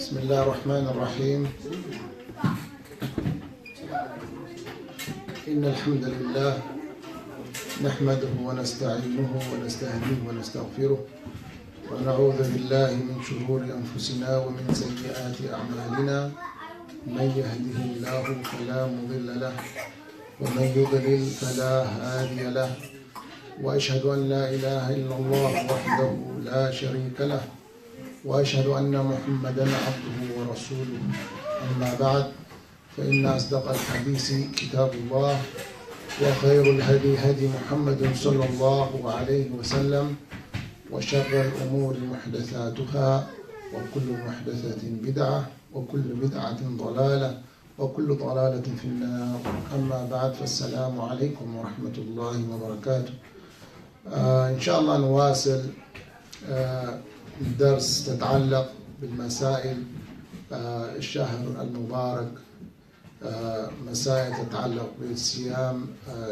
بسم الله الرحمن الرحيم. إن الحمد لله نحمده ونستعينه ونستهديه ونستغفره ونعوذ بالله من شرور أنفسنا ومن سيئات أعمالنا. من يهده الله فلا مضل له ومن يضلل فلا هادي له، وأشهد أن لا إله إلا الله وحده لا شريك له، وأشهد أن محمدا عبده ورسوله. أما بعد، فإن أصدق الحديث كتاب الله، وخير الهدي هدي محمد صلى الله عليه وسلم، وشر الأمور محدثاتها، وكل محدثة بدعة، وكل بدعة ضلالة، وكل ضلالة في النار. أما بعد، فالسلام عليكم ورحمة الله وبركاته. إن شاء الله نواصل درس تتعلق بالمسائل الشهر المبارك، مسائل تتعلق بالصيام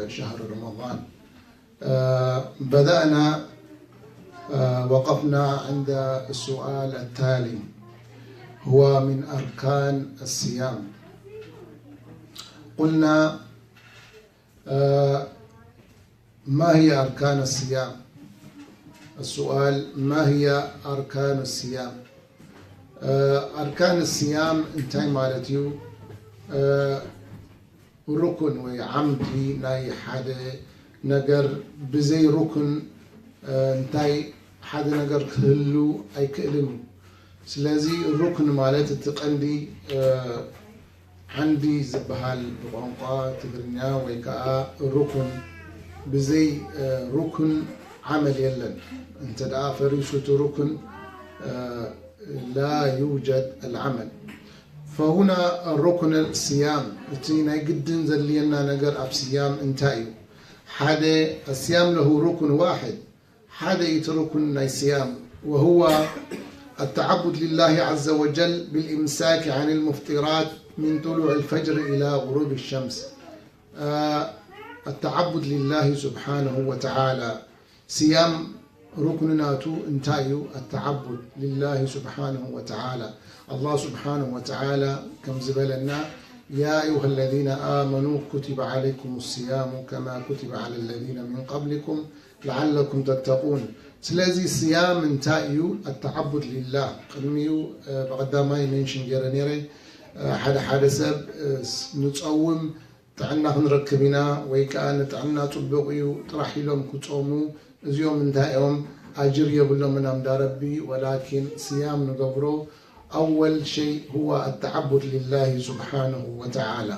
شهر رمضان. بدأنا وقفنا عند السؤال التالي، هو من أركان الصيام. قلنا ما هي أركان الصيام؟ السؤال: ما هي أركان الصيام؟ أركان الصيام انتهي مالتيو ركن وعمدي ناي حدا نجر بزي ركن انتهي حدا نجر كهلو أي كلمه. سلازي الركن مالت تقندي عندي زبهال بقنقا تقرنيا ويكا ركن بزي ركن عمل يلن. انت دا فريشة ركن لا يوجد العمل. فهنا الركن الصيام اتينا جدا زلينا نقر اب صيام انتايو. حدا الصيام له ركن واحد، حدا يتركن الصيام، وهو التعبد لله عز وجل بالإمساك عن المفطرات من طلوع الفجر إلى غروب الشمس. التعبد لله سبحانه وتعالى. صيام ركنناتو انتايو التعبد لله سبحانه وتعالى. الله سبحانه وتعالى كم زبلنا: يا أيها الذين آمنوا كتب عليكم الصيام كما كتب على الذين من قبلكم لعلكم تتقون. سلازي الصيام انتايو التعبد لله. قدميو بقدامي منشن جرانيري حدا سب نتصوم تعنا هنركبنا ويكان تعنا طبقيو طرح لهم كتصوموا اليوم انتهيهم أجر يبلو من أمد ربي، ولكن صيام نقبره أول شيء هو التعبد لله سبحانه وتعالى،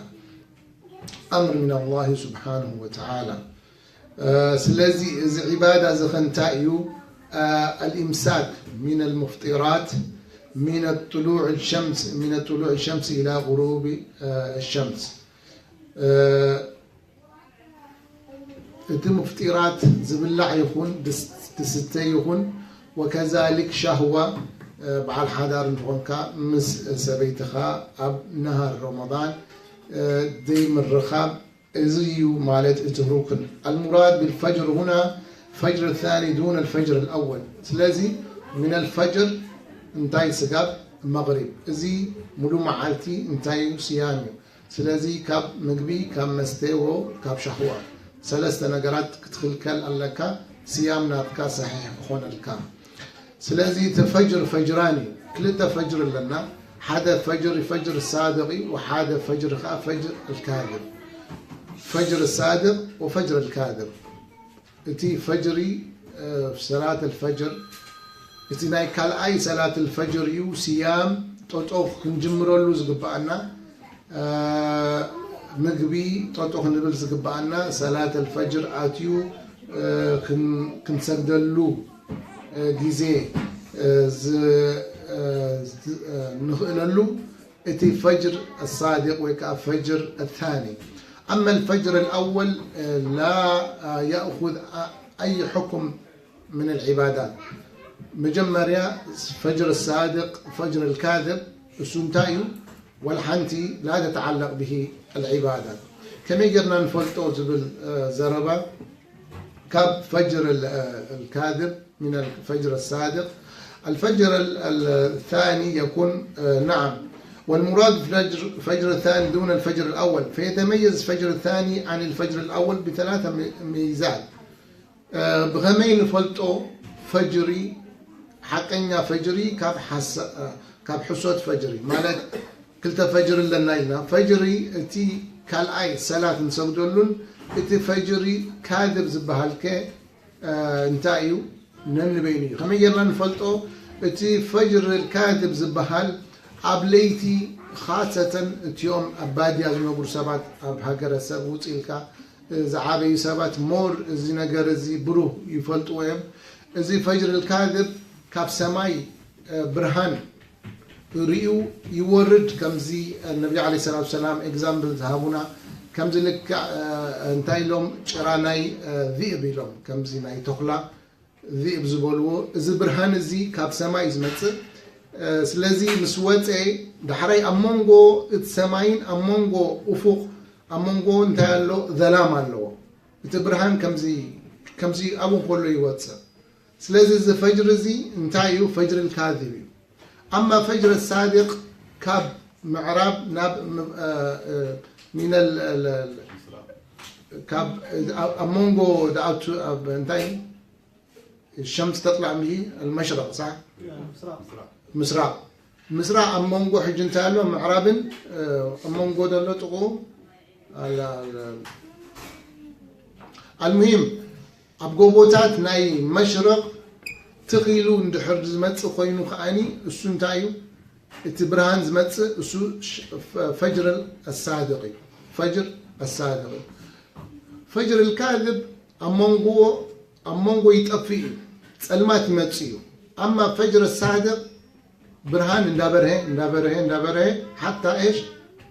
أمر من الله سبحانه وتعالى. سلازي عبادة زخنتايو الإمساك من المفطرات من طلوع الشمس إلى غروب الشمس. مفطرات زبلع يكون دستي يكون، وكذلك شهوة بعد حدار نفونكا مس سبيتخا أب نهار رمضان ديم الرخاب زيو مالت اتروكن. المراد بالفجر هنا فجر الثاني دون الفجر الأول. سلازي من الفجر انتاي سقاب مغرب زي ملو معالتي انتاي صيامي. سلازي كاب مقبي كاب مستيو كاب شهوة ثلاثة نقرات كتخل كال ألكا صيامنا بكا صحيح خون الكام. سلازي تفجر فجراني، كلتا فجر لنا، حدا فجر الصادقي، وحدا فجر الكاذب. فجر الصادق وفجر الكاذب. اتي فجري في صلاة الفجر اتي ناي كال اي صلاة الفجر يو صيام توطوف كنجمرلو زغبانا مغبي توطوف نبل زغبانا صلاة الفجر اتيو كنسجدلو غيزي نخللو اتي فجر الصادق ويكا فجر الثاني. أما الفجر الأول لا يأخذ أي حكم من العبادات. مجمريا فجر الصادق فجر الكاذب السنتايو والحنتي لا تتعلق به العبادات. كما قلنا نفلتو بالزربة كاب فجر الكاذب من الفجر الصادق. الفجر الثاني يكون نعم، والمراد الفجر الثاني دون الفجر الأول، فيتميز الفجر الثاني عن الفجر الأول بثلاثة ميزات. بغمين فلتو فجري حقنا فجري كاب حسوت فجري مالك كلتا فجر لنا فجري تي كالآي صلاة نسودلون تي فجري كاذب زبهالك انتايو ننبيني خميرنا نفلتو تي فجر الكاذب زبهال عبليتي خاصة تيوم أبادي أزنوبر سبات أبهاجر سبوت إلكا زعابي سبات مور زي نجار زي بروه يفلتو وهم زي فجر الكاذب كاب سماي برهان ريو يورد كم زي النبي عليه الصلاة والسلام إكزامبل هابونا كم زي لك انتاي لهم شراناي ذئب لهم كم زي ناي تخلا ذئب زبولو زي برهان زي كاب سماي زمت سلازي مسواتي دحري أمونغو السماين أمونغو أفق أمونغو انتاي له ظلام له تبرهان كم زي أبو كله يواتسا سلازي زي فجر زي انتايو فجر الكاذب. أما فجر الصادق كاب معراب ناب من ال كاب أمونغو دعوت انتاي الشمس تطلع من المشرق صح؟ مسراء أمونغو حجن تالو معراب أمونغو دلو تقو المهم أبقوبوتات ناي مشرق تقيلو ندحر زمت خوينو خاني السو نتايو اتبرهان زمت السو فجر الصادق فجر الكاذب أمونغو يتقفي سلمات يمتصيو. أما فجر الصادق برهان ندابره حتى إيش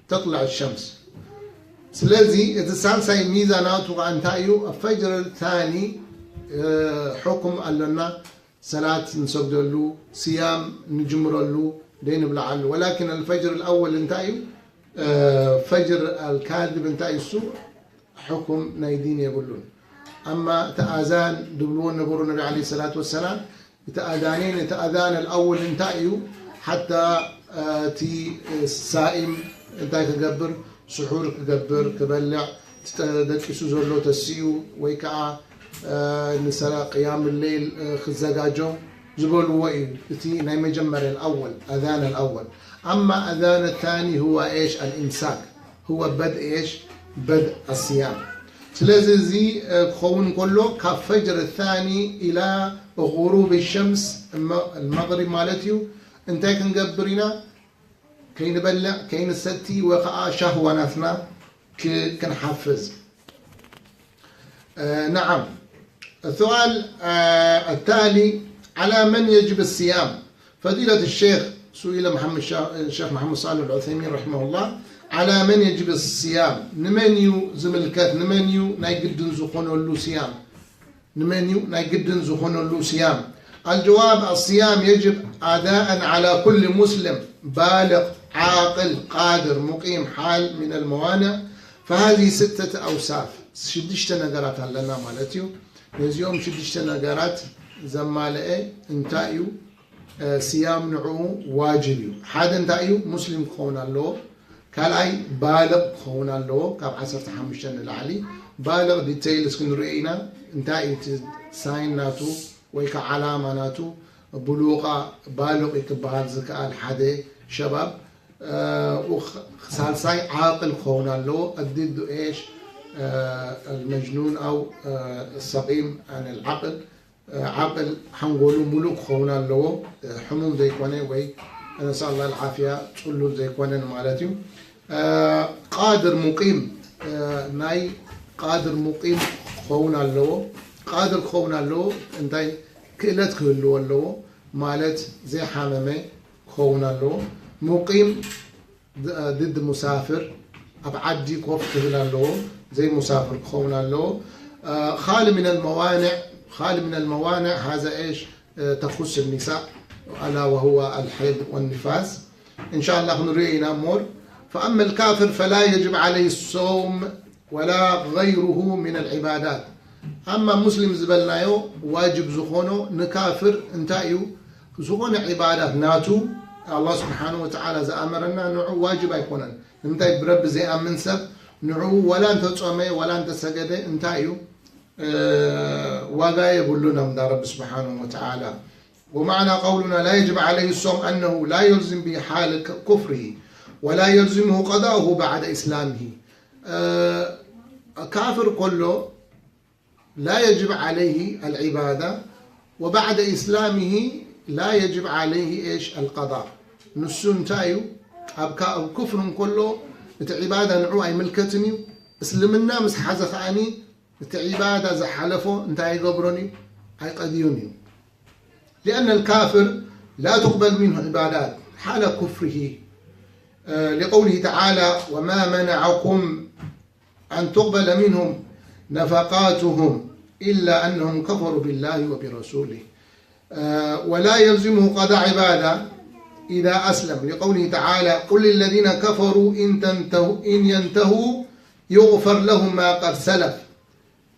تطلع الشمس. سلازي إتسالساي ميزاناتو أنتايو الفجر الثاني حكم لنا صلاة نسجدلو صيام نجمرلو دين بلعل، ولكن الفجر الأول انتايو فجر الكاذب انتايو السوء حكم نايدين يقولون. أما تأذان دبلون نبور النبي عليه الصلاة والسلام تأذان الأول انتايو حتى تي السائم انتاي كجبر سحور كجبر كبلع تدكسو زولو تسيو ويكا نسرا قيام الليل خزاجاجو زبول وين تي نايم جمر الأول أذان الأول. أما أذان الثاني هو إيش الإمساك، هو بدء إيش بدء الصيام. سلازي زي خون كله كفجر الثاني إلى غروب الشمس المغرب مالتيو انتي كنقبرنا كي نبلع كي نستي وقع شهواناتنا كنحفز. نعم. السؤال التالي على من يجب الصيام؟ فضيلة الشيخ سئل الشيخ محمد صالح العثيمين رحمه الله على من يجب الصيام؟ نمنيو زملكات نمنيو نايقدن زخون له صيام، نمنيو نايقدن زخون له صيام. الجواب الصيام يجب أداء على كل مسلم بالغ عاقل قادر مقيم حال من الموانع، فهذه 6 أوصاف. شدشتنا قرات لنا مالتيو نزيوم شدشتنا قرات زمالئ انتايو صيام نعو واجبيو حد انتايو مسلم خونا له كالاي بالغ خونا له كاب 15 العلي بالغ ديتيل اسكن رئينا انتايو ساين ناتو ويكا علامة ناتو بلوغة بالغ يكبهال زكاة الحدي شباب وخسالساي عاقل خونا له الضد ايش المجنون أو السقيم عن العقل عقل حنقولوا ملوك خونا له حموم زي كونه وي أنا نسأل الله العافية تقول له زي كونه مالتيو قادر مقيم ناي قادر مقيم خونا له قادر خونا له انتي كلت كله له مالت زي حمامة خونا له مقيم ضد مسافر أبعدي كوف له زي مسافر خونا له خالي من الموانع هذا إيش تخص النساء ألا وهو الحيض والنفاس إن شاء الله نرينا أمور. فأما الكافر فلا يجب عليه الصوم ولا غيره من العبادات. أما مسلم زبلنايو واجب زخونه نكافر انتايو زغون عبادات ناتو الله سبحانه وتعالى زأمرنا نعو واجب يكونن نمتاي برب زي أمن سب نعو ولا أنت تصومي ولا أنت سجدي انتايو وغاية يقولون من رب سبحانه وتعالى. ومعنى قولنا لا يجب عليه الصوم أنه لا يلزم بحال كفره ولا يلزمه قضاؤه بعد إسلامه. كافر كله لا يجب عليه العبادة وبعد إسلامه لا يجب عليه إيش القضاء. نسون تايو أبكاء كفر كله العبادة نعو أي ملكتني اسلمنا مس حزخاني العبادة زحلفه انتهي قبرني أي قديوني. لأن الكافر لا تقبل منه عبادات حال كفره لقوله تعالى وما منعكم أن تقبل منهم نفقاتهم إلا أنهم كفروا بالله وبرسوله. ولا يلزمه قضاء عبادة إذا أسلم لقوله تعالى قل للذين كفروا إن ينتهوا يغفر لهم ما قد سلف.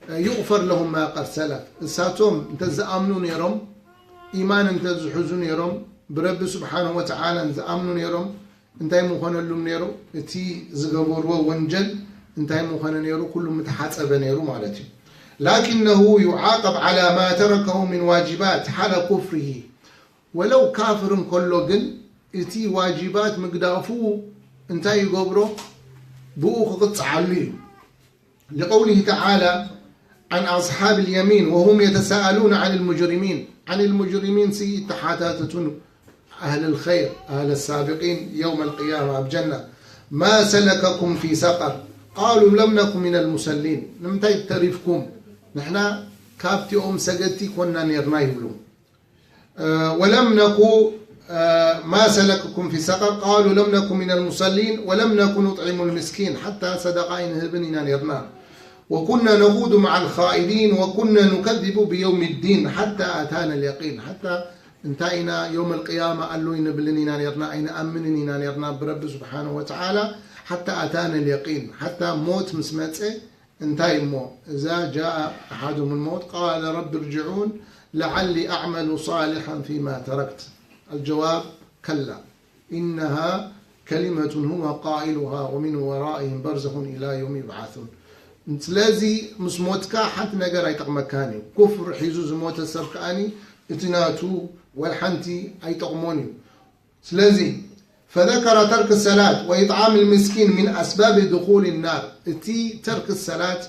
يغفر لهم ما قد سلف. ساتهم تزأمنون يرم إيمان تزحزون يرم برب سبحانه وتعالى تزأمنون يرم انتهي مخانا لهم نيرو تي زغبور وونجل انتهي مخانا نيرو كل متحاسب نيرو مالتي. لكنه يعاقب على ما تركه من واجبات حال كفره ولو كافر كله قل اتي واجبات مقدافو انتهي قبره بوخ قطع عليه. لقوله تعالى عن أصحاب اليمين وهم يتساءلون عن المجرمين سي تحاتاتتون أهل الخير أهل السابقين يوم القيامة بجنة ما سلككم في سقر قالوا لم نكن من المسلين. نمتى تعرفكم نحن كافتي سجدتي كنا نيرنا يقولوا ولم نكن ما سلككم في سقر قالوا لم نكن من المصلين ولم نكن نطعم المسكين حتى صدقائن هبننا نيرنا وكنا نخوض مع الخائدين وكنا نكذب بيوم الدين حتى أتانا اليقين. حتى انتهينا يوم القيامة قالوا ينبلننا نيرنا أين أمننا نيرنا برب سبحانه وتعالى حتى أتانا اليقين حتى موت مسمته انتهي مو إذا جاء أحدهم الموت قال رب ارجعون لعلي أعمل صالحا فيما تركت. الجواب كلا إنها كلمة هو قائلها ومن ورائهم برزخ إلى يوم يبعثون. سلازي مسموتك حتى نقر يتقمكاني كفر حيزوز موت السبكاني اتناتو والحنتي أي تقموني. سلازي فذكر ترك الصلاة وإطعام المسكين من أسباب دخول النار. تي ترك الصلاة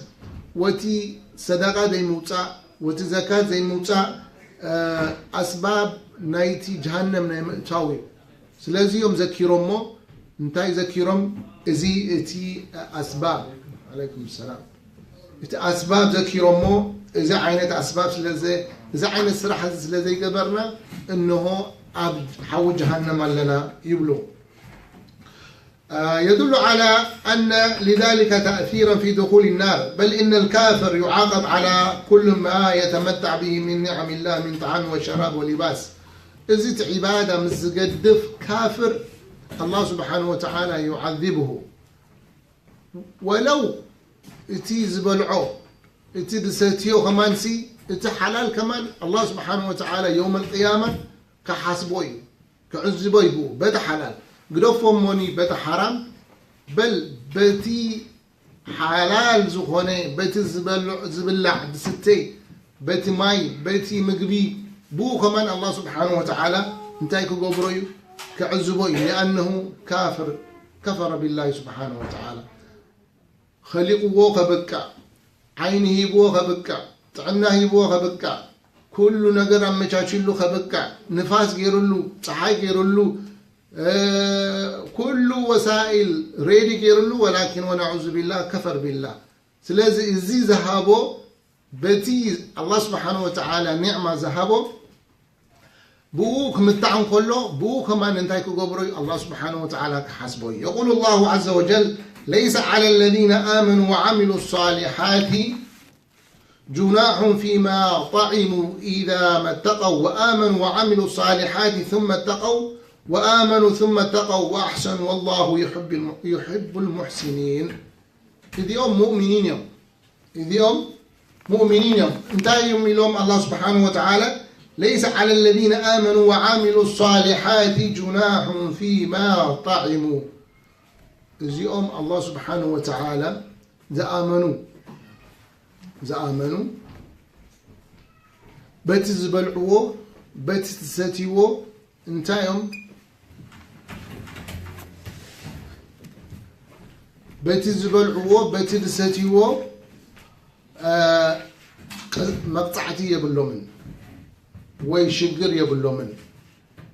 وتي صدقة زي موتا وتي زكاة زي موتا أسباب نايتي جهنم نايمتاوي. سلازي يوم ذكيرمو انتاي ذكيرم ازي تي أسباب عليكم السلام أسباب ذكيرمو إذا عينت أسباب سلازي إذا عين الصراحة سلازي قبرنا إنه حو جهنم لنا يبلو. يدل على أن لذلك تأثيرا في دخول النار بل إن الكافر يعاقب على كل ما يتمتع به من نعم الله من طعام وشراب ولباس. إذا عبادة مزقدف كافر الله سبحانه وتعالى يعذبه ولو اتي زبلعو اتي دساتيو كمان سي اتي حلال كمان الله سبحانه وتعالى يوم القيامة كحاسبوي كعذبوي بو بدا حلال قدوفهم موني بدا حرام بل بتي حلال زخوني بتي زبلع دستي بتي ماي بتي مقبي بو كمان الله سبحانه وتعالى انتايكو قبروي كعذبوي لأنه كفر بالله سبحانه وتعالى. خلقوا بكا عينه بوخ بكا طعناه بوخ بكا كل نجر مشاشلو خبكا نفاس غيرلو صحاي غيرلو كل وسائل ريدي غيرلو ولكن ونعوذ بالله كفر بالله. سلازي ازي ذهبو بتي الله سبحانه وتعالى نعمه ذهبو بوك متعن كله بوك ما ننتهيكو قبري الله سبحانه وتعالى حسبه. يقول الله عز وجل ليس على الذين آمنوا وعملوا الصالحات جناح فيما طعموا إذا ما اتقوا وآمنوا وعملوا الصالحات ثم اتقوا وآمنوا ثم اتقوا وأحسنوا والله يحب المحسنين. إذ يوم مؤمنين يوم انتهي يوم الله سبحانه وتعالى ليس على الذين آمنوا وعملوا الصالحات جناح فيما طعموا زيهم الله سبحانه وتعالى زآمنوا بتزبلعوه بتستساتيوه انتايهم بتزبلعوه بتستساتيوه مقطعتي يبلومن ويشجر يبلومن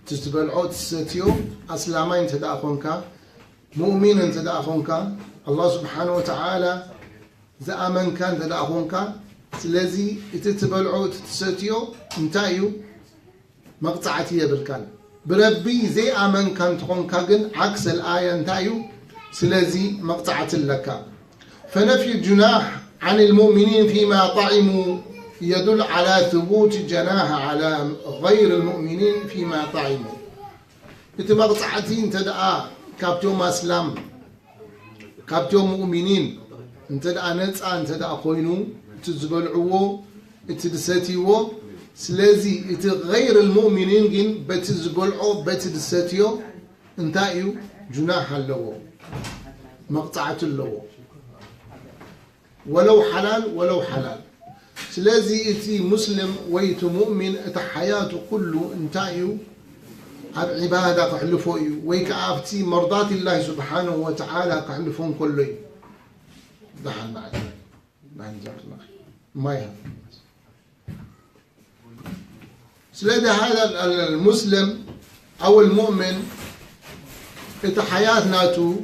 تزبلعوه تستساتيو أسلامين تدأخونك مؤمن تدأخونك الله سبحانه وتعالى زآمن كان تدأخونك سلازي تتبلعو تتساتيو انتايو مقطعتي بالكان بربي زي آمن كان تكون كاغن عكس الآية انتايو سلازي مقطعة لك فنفي الجناح عن المؤمنين فيما طعموا يدل على ثبوت الجناح على غير المؤمنين فيما طعموا مقطعتين تدعى كابتوم أسلام كابتوم مؤمنين انتدعى نتسعى انتدعى خوينو تزبلعوه تدساتيوه سلازي غير المؤمنين جن بتزبلعوه بتدساتيو انتايو جناح اللو مقطعة اللو ولو حلال سلازي اتي مسلم ويت مؤمن اتحياته كله انتايو عبادة كحلفوي ويكافتي مرضات الله سبحانه وتعالى كحلفون كله دحل معي ما يهم سلادة هذا المسلم أو المؤمن حياتنا تو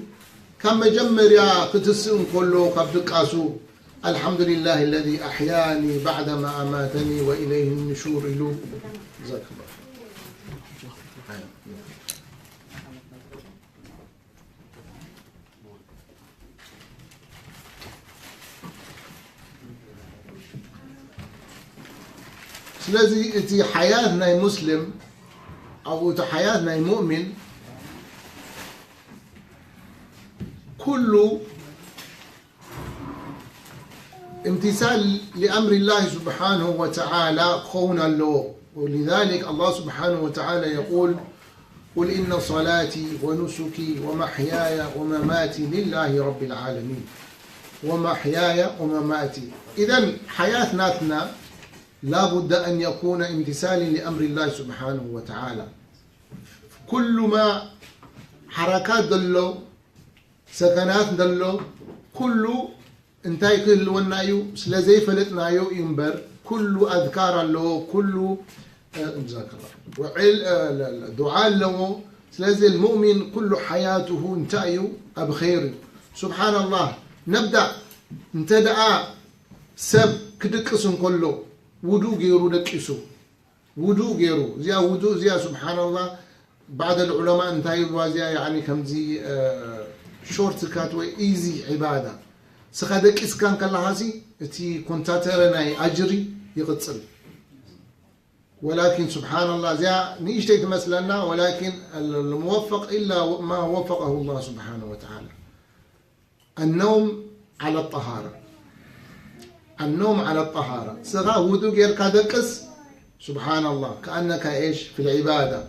كما جمر يا كتسون كله قبل قاسو الحمد لله الذي أحياني بعدما أماتني وإليه النشور له جزاك الله ስለዚህ እቲ حياة ናይ مسلم أو እቲ حياة ናይ مؤمن كل امتثال لأمر الله سبحانه وتعالى خونا له ولذلك الله سبحانه وتعالى يقول قل إن صلاتي ونسكي ومحياي ومماتي لله رب العالمين ومحياي ومماتي إذن حياتنا لا بد أن يكون امتثالا لأمر الله سبحانه وتعالى كل ما حركات دلو سكنات دلو كل انتاي كل ونايو سلازي فلتنايو ينبر كل أذكار له كل جزاك الله دعاء له سلازي المؤمن كل حياته انتايو بخير سبحان الله نبدأ انتدعى سب كدكسن كله ودو غيرو دقيسو ودو غيرو زيا ودو زيا سبحان الله بعد العلماء انتهي وازيا يعني كمزي شورت كات وي ايزي عباده سخدك اسكان كلهاسي تي كونتاترناي اجري يقصل ولكن سبحان الله زيا نيشتي مثلنا ولكن الموفق الا ما وفقه الله سبحانه وتعالى النوم على الطهاره النوم على الطهارة سغا ودو غير كادقس سبحان الله كأنك إيش في العبادة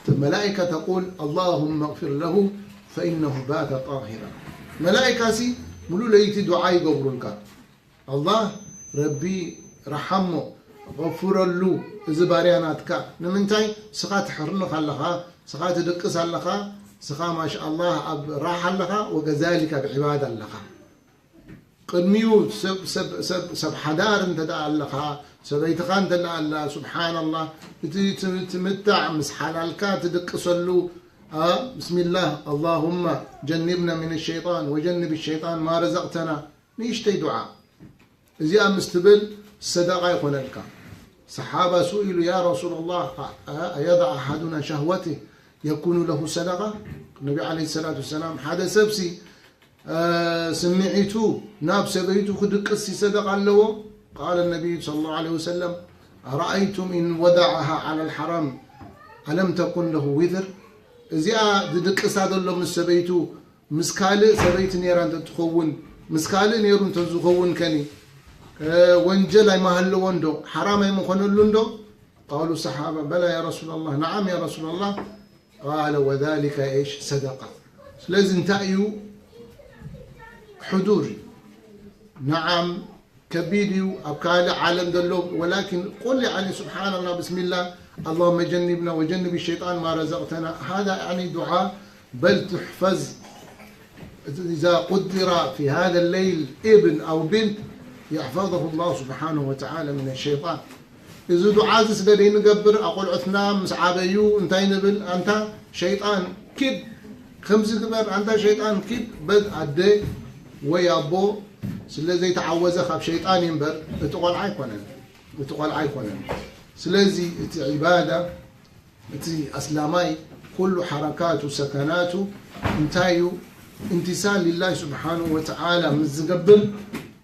الملائكة تقول اللهم اغفر له فإنه بات طاهرا ملائكة سي ملو ليتي دعاء يقبرونك الله ربي رحمه غفر له زبارياناتك نمنتاي سغا تحرنو خلخا سغا تدقس لخا سغا ما شاء الله راح لخا وكذلك بعبادة لخا قدميو سب حدار انت دعالها سبيتخان دعالها سبحان الله تمتع مسحلالك تدقصلو بسم الله اللهم جنبنا من الشيطان وجنب الشيطان ما رزقتنا نيشتي دعاء زي مستبل الصدقة يكون لك صحابة سئلوا يا رسول الله أيضع أحدنا شهوته يكون له صدقة النبي عليه الصلاة والسلام حدا سبسي سمعتو ناب سبيتو خدقسي صدق له قال النبي صلى الله عليه وسلم أرأيتم إن وضعها على الحرام ألم تكن له وذر إذا دقس هذا الله من سبيتو مسكالة سبيت نيران تتخون مسكالة نيرون تزخون كني وانجل ما هلو وندو حرام ما خنلوندو قالوا الصحابة بلى يا رسول الله نعم يا رسول الله قال وذلك إيش صدقة لازم تأيو حضوري نعم كبيري أبكال عالم دلوب ولكن قل يعني سبحان الله بسم الله اللهم جنبنا وجنب الشيطان ما رزقتنا هذا يعني دعاء بل تحفظ إذا قدر في هذا الليل ابن أو بنت يحفظه الله سبحانه وتعالى من الشيطان إذا دعاء سبرين نقبر أقول عثنا مسعابيو انتي نبل أنت شيطان كد خمس كبر أنت شيطان كد بد عدي ويابو سلازي تعوزه خاب شيطان ينبر بتقول عيكونا سلازي عبادة أسلامي كل حركاته وسكناته انتايو امتثال لله سبحانه وتعالى مزقبل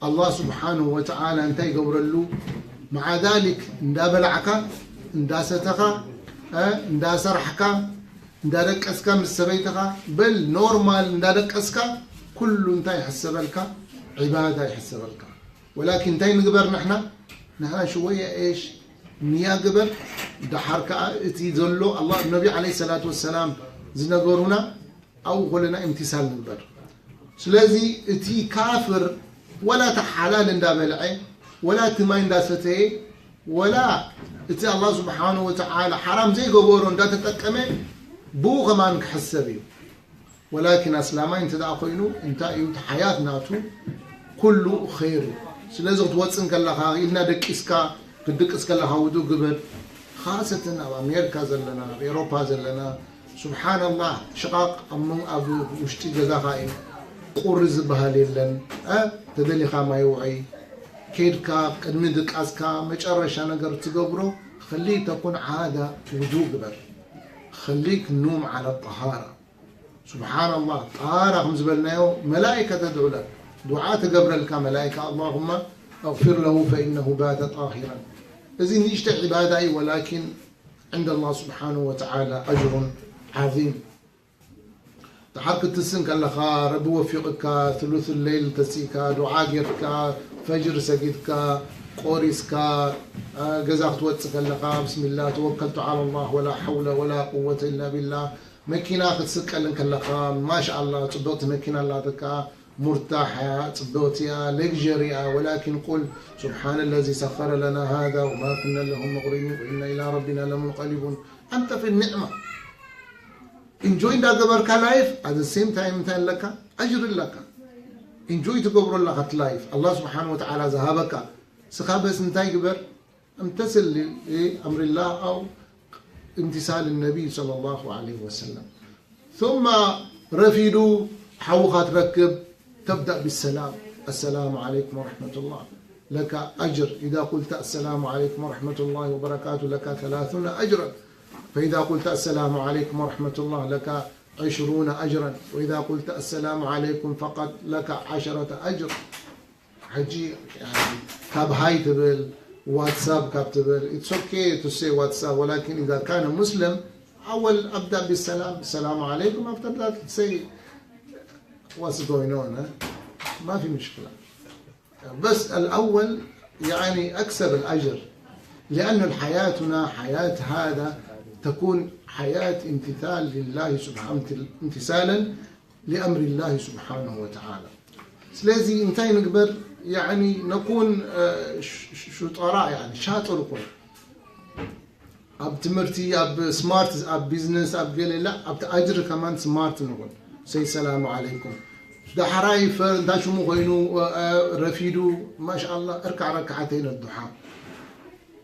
الله سبحانه وتعالى انتي قبر له مع ذلك اندا بلعك اندا ستخا اندا سرحك اندا ركسك من سبيتك بل نورمال اندا ركسك كل انتي يحسبلك عبادة يحسبلك ولكن انتي نقبر نحن شوية ايش نيا قبر دا حركة تيزلو الله النبي عليه الصلاة والسلام زنقرونا أو قلنا امتثال نقبر سلازي اتي كافر ولا تحلال اندا بلعي ولا تماين دا ستي ولا اتي الله سبحانه وتعالى حرام زي قبورون دا تتكمي بو غمان كحسبي ولكن اسلامين تداخلينو انتا ايوت حياة ناتو كله خير سلازي توصن كاللها إلنا دك اسكا كدك اسكا لها ودو قبر خاصة بأمريكا زلنا بأوروبا زلنا سبحان الله شقاق أمم أبو مشتي جزاها قرز بها ليلن تدلي خاما يوعي كيدكا قدمدك أسكا مجرش أنا قرر تقبره خليه تكون عادة وضوء قبر خليك نوم على الطهارة سبحان الله طهارة خمس بالنايو ملائكة تدعو لك دعاء تقبر لك ملائكة اللهم اغفر له فإنه بات طاهرا إذن يشتع عبادة ولكن عند الله سبحانه وتعالى أجر عظيم تحرك التسن قال لك رب وفقك ثلث الليل تسيكا دعاء جرك فجر سجدك قورسك جزاك توتسك قال لك بسم الله توكلت على الله ولا حول ولا قوة إلا بالله مكينة تسك لك ما شاء الله تبوت مكينة الله تكا مرتاحة تبوتيا لكجريا ولكن قل سبحان الذي سخر لنا هذا وما كنا له مقرنين وإنا إلى ربنا لمنقلبون أنت في النعمة enjoy دا قبرك لايف at the same time تان لك أجر لك enjoy تقبر لك لايف الله سبحانه وتعالى ذهبك سخابس انتاي قبر امتثل لأمر الله أو امتثال النبي صلى الله عليه وسلم ثم رفيدوا حوخات ركب تبدأ بالسلام السلام عليكم ورحمة الله لك أجر إذا قلت السلام عليكم ورحمة الله وبركاته لك 30 أجرا فإذا قلت السلام عليكم ورحمة الله لك 20 أجرا وإذا قلت السلام عليكم فقط لك 10 أجر حجي يعني كاب هاي تبل واتساب كاب تبل it's okay to say واتساب ولكن إذا كان مسلم أول أبدأ بالسلام السلام عليكم after that say what's going on ما في مشكلة بس الأول يعني أكسب الأجر لأن حياتنا حياة هذا تكون حياة امتثال لله سبحانه امتثالا لأمر الله سبحانه وتعالى سلازي انتي نقبر يعني نكون شطراء يعني شاطر كون أب تمرتي أب سمارت أب بيزنس أب قلي لا أب تأجر كمان سمارت نقول سي السلام عليكم دا حراي دا شو مغينو رفيدو ما شاء الله اركع ركعتين الضحى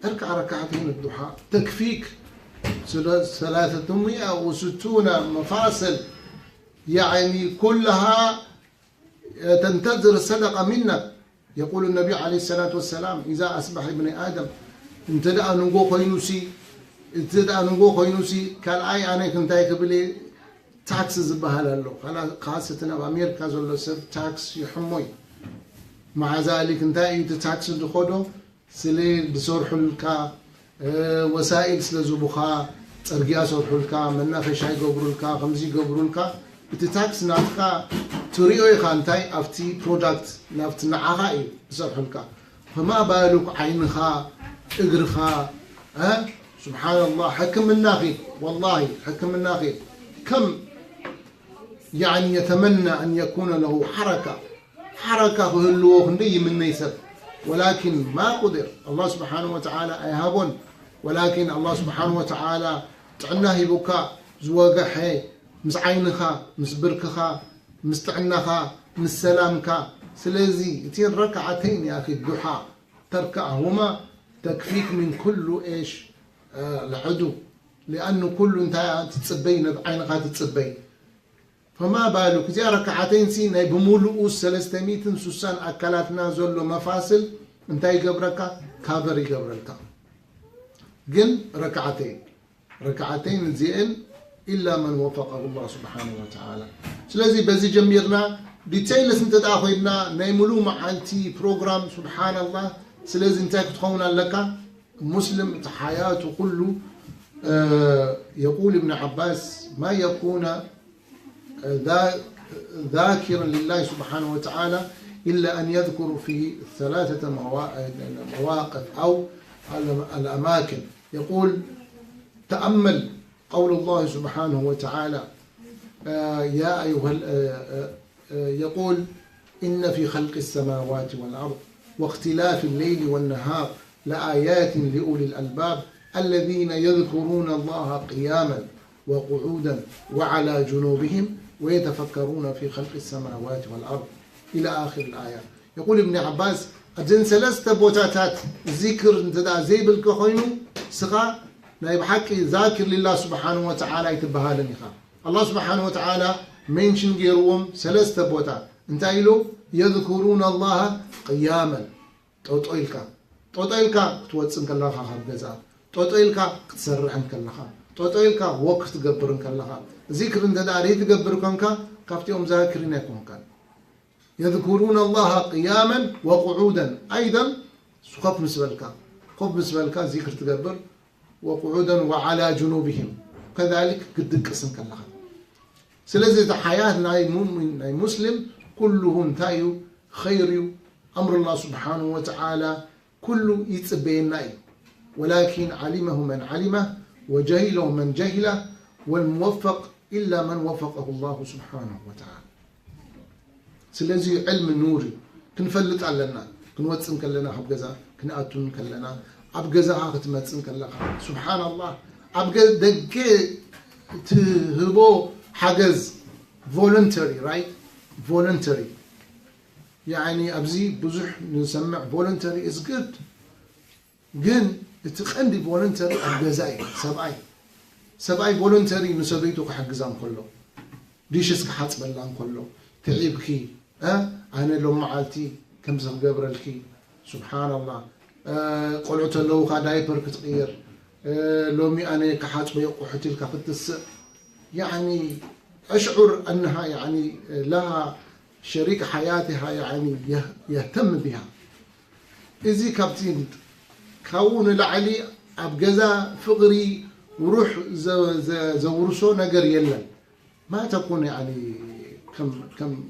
اركع ركعتين الضحى تكفيك 360 مفاصل يعني كلها تنتظر الصدقة منك يقول النبي عليه الصلاة والسلام إذا أصبح ابن آدم انتدأ نقو خينوسي كالآي أنا كنت قبلي تاكس زبها له خاصة بأمريكا زول سر تاكس يحموي مع ذلك انتهي تاكس دخوله سلي بصور حلكا وسائل سلزبخا ترجع صور حلكا منا في شيء قبرولكا خمسي قبرولكا تاكس ناتكا تريوي خانتاي أفتي برودكت نافت نعاقي صور حلكا فما بالك عينها اقرخا سبحان الله حكم الناخي والله حكم الناخي كم يعني يتمنى أن يكون له حركة هلوه ندي من نيسب ولكن ما قدر الله سبحانه وتعالى أيهابون ولكن الله سبحانه وتعالى تعناه بكاء زواجحي مس عينخا مس بركخا مستعنخا مس سلامكا سلازي تين ركعتين يا أخي الضحى تركعهما تكفيك من كل إيش العدو لأنه كل انت تتصبين بعينخا تتصبين فما بالك زي ركعتين سينا بمولؤ 300 سوسان أكلاتنا زلو مفاصل انت يقبرك كافر يقبرك جن ركعتين زين إلا من وفقه الله سبحانه وتعالى سلازي بزي جميرنا ديتيلس انت تاخذنا نيملو معانتي بروجرام سبحان الله سلازي انت تخون لك مسلم حياته كله يقول ابن عباس ما يكون ذاكرا لله سبحانه وتعالى إلا أن يذكر في 3 مواقف أو الأماكن يقول تأمل قول الله سبحانه وتعالى يا أيها يقول إن في خلق السماوات والأرض واختلاف الليل والنهار لآيات لأولي الألباب الذين يذكرون الله قياما وقعودا وعلى جنوبهم ويتفكرون في خلق السماوات والأرض إلى آخر الآيات يقول ابن عباس أجن 3 بوتاتات ذكر انتدى زي بالكخوينو سخا نايب حكي ذاكر لله سبحانه وتعالى يتبهالني خا الله سبحانه وتعالى منشن جيروم 3 بوتات انتايلو يذكرون الله قياما توطيلكا توصن كلها خبزا توطيلكا تسرحن كلها توطيلكا وقت تقبرن كلها ذكر انتدى عليه تقبر كنكا كافتيهم ذاكرين يكون كان يذكرون الله قياما وقعودا أيضا خف مسبلك ذكر تقبر وقعودا وعلى جنوبهم كذلك قد قسم كلها سلازي حياة ناي مؤمن ناي مسلم كلهم تايو خيريو أمر الله سبحانه وتعالى كله يتسبين ناي ولكن علمه من علمه وجهله من جهله والموفق إلا من وفقه الله سبحانه وتعالى سلازي علم النوري كنفلت علينا كنوصن كلنا حبجزا كنأتون كلنا أبجزها ختمتسن كلها سبحان الله أبجز دقة تهبو حجز voluntary right voluntary يعني أبزي بزح نسمع voluntary is good جن تقندي voluntary أبجزاي سبعي voluntary نسبيتو كحجزان كله ديشس كحات بلان كله تعيبكي أنا لو معالتي كم سنقبر الكي سبحان الله قلعت لو دايبر كتغير لومي أنا كحات بيقوحتي الكفتس يعني أشعر أنها يعني لها شريك حياتها يعني يهتم بها إذا كابتين كون العلي أبجزا فقري وروح زورسو نجر يلا ما تكون يعني كم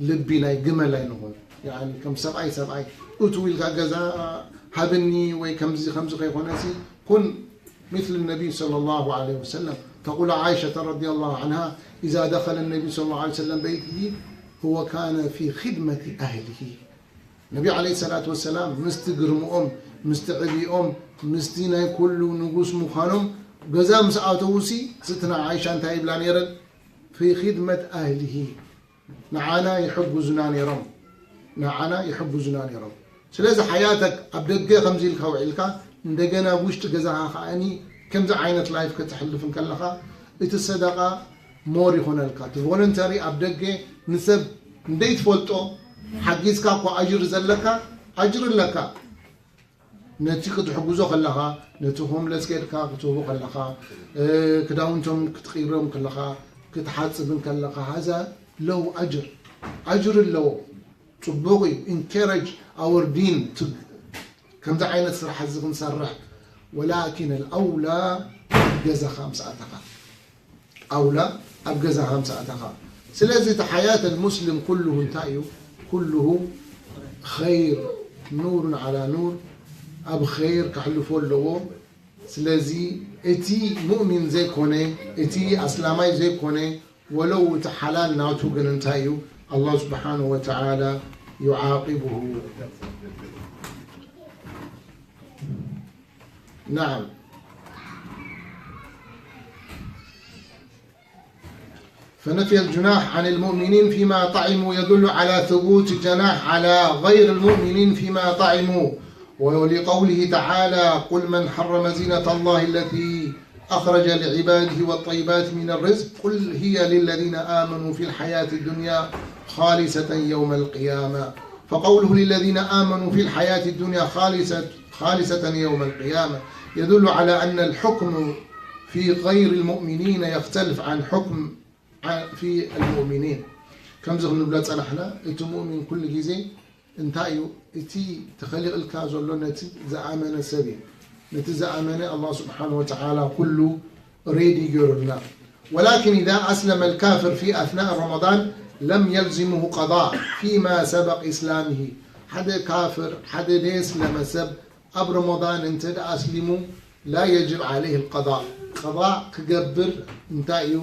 لبينا جمل ينهون يعني كم سبعي أتويل كجزا هبني وكم زي 5 خيخوناسي كن مثل النبي صلى الله عليه وسلم تقول عائشة رضي الله عنها إذا دخل النبي صلى الله عليه وسلم بيته هو كان في خدمة أهله النبي عليه الصلاة والسلام مستقرم مستعبي مستينا كل نقوس مخانم جزا مساعتوسي ستنا عائشة انت يبلان يرد في خدمة أهله نعانا يحب زنان يرم سلازة حياتك أبدأ خمزي الكوعيلك ندقنا وشت جزاها خاني كم ذا عينة لايف كتحلفن كلها الصدقة موري هنا الكات فولنتري أبدأ نسب نديت فولتو حقيسك أكو أجر زلك أجر لك نتيجة تحجزه خلها نتوهم لسكيركا كتوه خلها كداونتم كتغيرهم كلها كتحاسبن كلها هذا له أجر له تبغي encourage our deen كم ذا عينة سرح الزغن سرح ولكن الأولى أبجزها 5 ساعتها أولى أبجزها 5 ساعتها سلازة حياة المسلم كله انتايو كله خير نور على نور أب خير كحلفوا له سلازي اتي مؤمن زي كونه اتي اسلامي زي كونه ولو تحلال ناتو جننتايو الله سبحانه وتعالى يعاقبه. نعم. فنفي الجناح عن المؤمنين فيما طعموا يدل على ثبوت الجناح على غير المؤمنين فيما طعموا، ولقوله تعالى قل من حرم زينة الله التي أخرج لعباده والطيبات من الرزق قل هي للذين آمنوا في الحياة الدنيا خالصة يوم القيامة. فقوله للذين آمنوا في الحياة الدنيا خالصة يوم القيامة يدل على أن الحكم في غير المؤمنين يختلف عن حكم في المؤمنين. كم زغن بلاد صنحنا إتو مؤمن كل جزء انتايو إتي تخلق الكازولو نتي زعامنا سبيل نتي زعامنا الله سبحانه وتعالى كله ريدي جورنا. ولكن إذا أسلم الكافر في أثناء رمضان لم يلزمه قضاء فيما سبق إسلامه. حدا كافر حدا ليس لما سب أب رمضان انت أسلمه لا يجب عليه القضاء. قضاء كجبر انتايو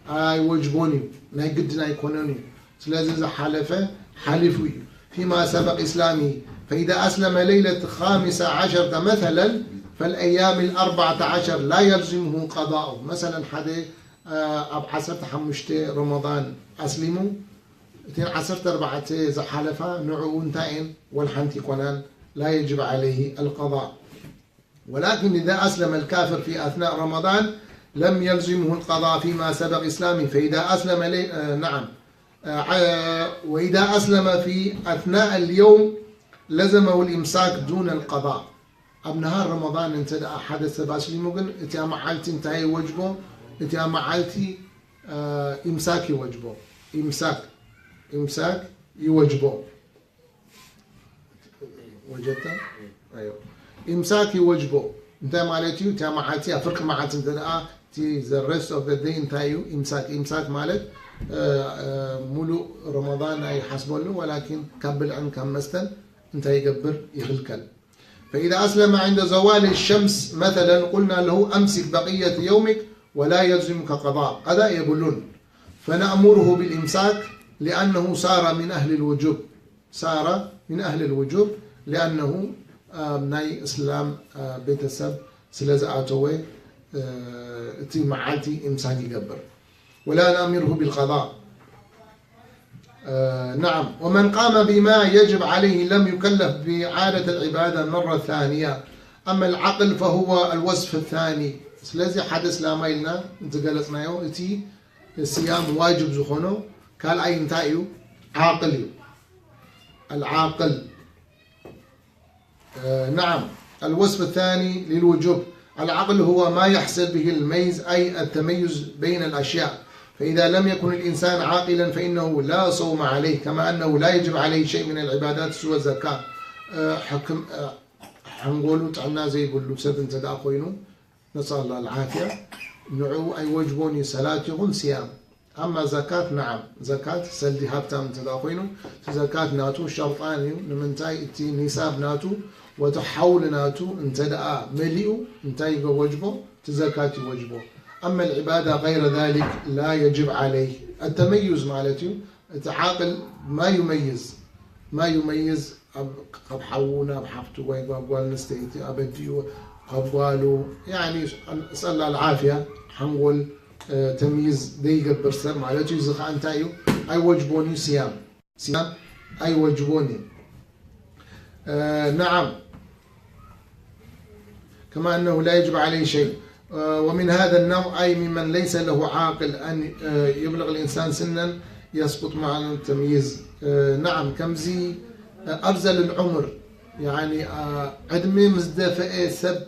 أي وجبوني لا يقدنا يكونوني سلازم حلفه حلفوي فيما سبق إسلامه. فإذا أسلم ليلة 15 مثلا فالأيام 14 لا يلزمه قضاءه. مثلا حدا أب عصرت حمشتي رمضان أسلموا 14 زحلفة نوعه انتين والحنتي قنان لا يجب عليه القضاء. ولكن إذا أسلم الكافر في أثناء رمضان لم يلزمه القضاء فيما سبق إسلامه. فإذا أسلم نعم وإذا أسلم في أثناء اليوم لزمه الإمساك دون القضاء. أب نهار رمضان انت حدث باسلموغن إتيا معالتي انتهي وجبه إتيا معالتي إمساك يوجبه إمساك يوجبه. وجدت؟ أيوه إمساك يوجبه انت مالتي انت معالتي أفرق معالتي انت تي the rest of the day انتايو إمساك مالت ملو رمضان أي حسب له ولكن كبل عن كم مستن انت يقبر يخلكل. فإذا أسلم عند زوال الشمس مثلا قلنا له أمسك بقية يومك ولا يلزمك قضاء. هذا يقولون فنأمره بالإمساك لأنه صار من أهل الوجوب لأنه ناي إسلام بيتسب سلازعاتوي تي معاتي إمساك يقبر ولا نأمره بالقضاء. نعم. ومن قام بما يجب عليه لم يكلف بإعادة العبادة مرة ثانية. أما العقل فهو الوصف الثاني. سلازي حدث لا مايلنا انت قلتنا يو اتي الصيام واجب زخونه قال أي انتايو عاقل العاقل. نعم. الوصف الثاني للوجوب. العقل هو ما يحصل به الميز أي التميز بين الأشياء. فإذا لم يكن الإنسان عاقلا فإنه لا صوم عليه كما أنه لا يجب عليه شيء من العبادات سوى الزكاة. حكم حنقولوا تعنا زي يقولوا سبن تدا خوينو نسأل الله العافية نعو أي وجبوني صلاة يغن صيام. أما زكاة نعم زكاة سلدي هابتا من تدا خوينو زكاة ناتو شرطاني نمنتاي اتي نساب ناتو وتحول ناتو انتدأ مليئو انتاي وجبو تزكاة وجبو. أما العبادة غير ذلك لا يجب عليه. التميز مالتي تعاقل ما يميز قبحونا بحفتو ويقبال نستيتي أبديو قبالو يعني أسأل الله العافية حنقول تمييز ديق البرسر مالتي زخا انتايو أي وجبوني صيام أي وجبوني. نعم. كما أنه لا يجب عليه شيء. ومن هذا النوع أي ممن ليس له عاقل أن يبلغ الإنسان سنا يسقط مع التمييز. نعم. كمزي أرزل العمر يعني عدمي مزدفئ سب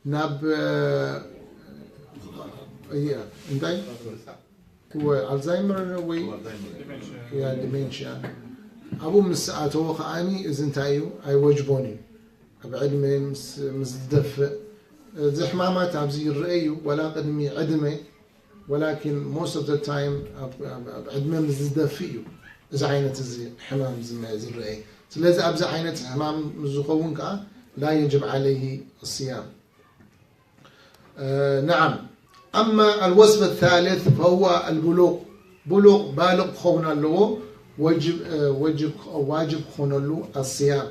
ناب انتي هو الزهايمر وي يا ديمنشيا أبو مساعات هو خاني إذا انتايو أي وجبوني بعدمي مزدفئ زحمامات عبزي الرأي ولا قدمي عدمي ولكن most of the time عدمي مزدفئ إذا عينة حمام زي الرأي. سلازي أبزا عينة حمام مزقون لا يجب عليه الصيام. نعم. أما الوصف الثالث فهو البلوغ. بلوغ بالغ خونا له واجب خونا له الصيام.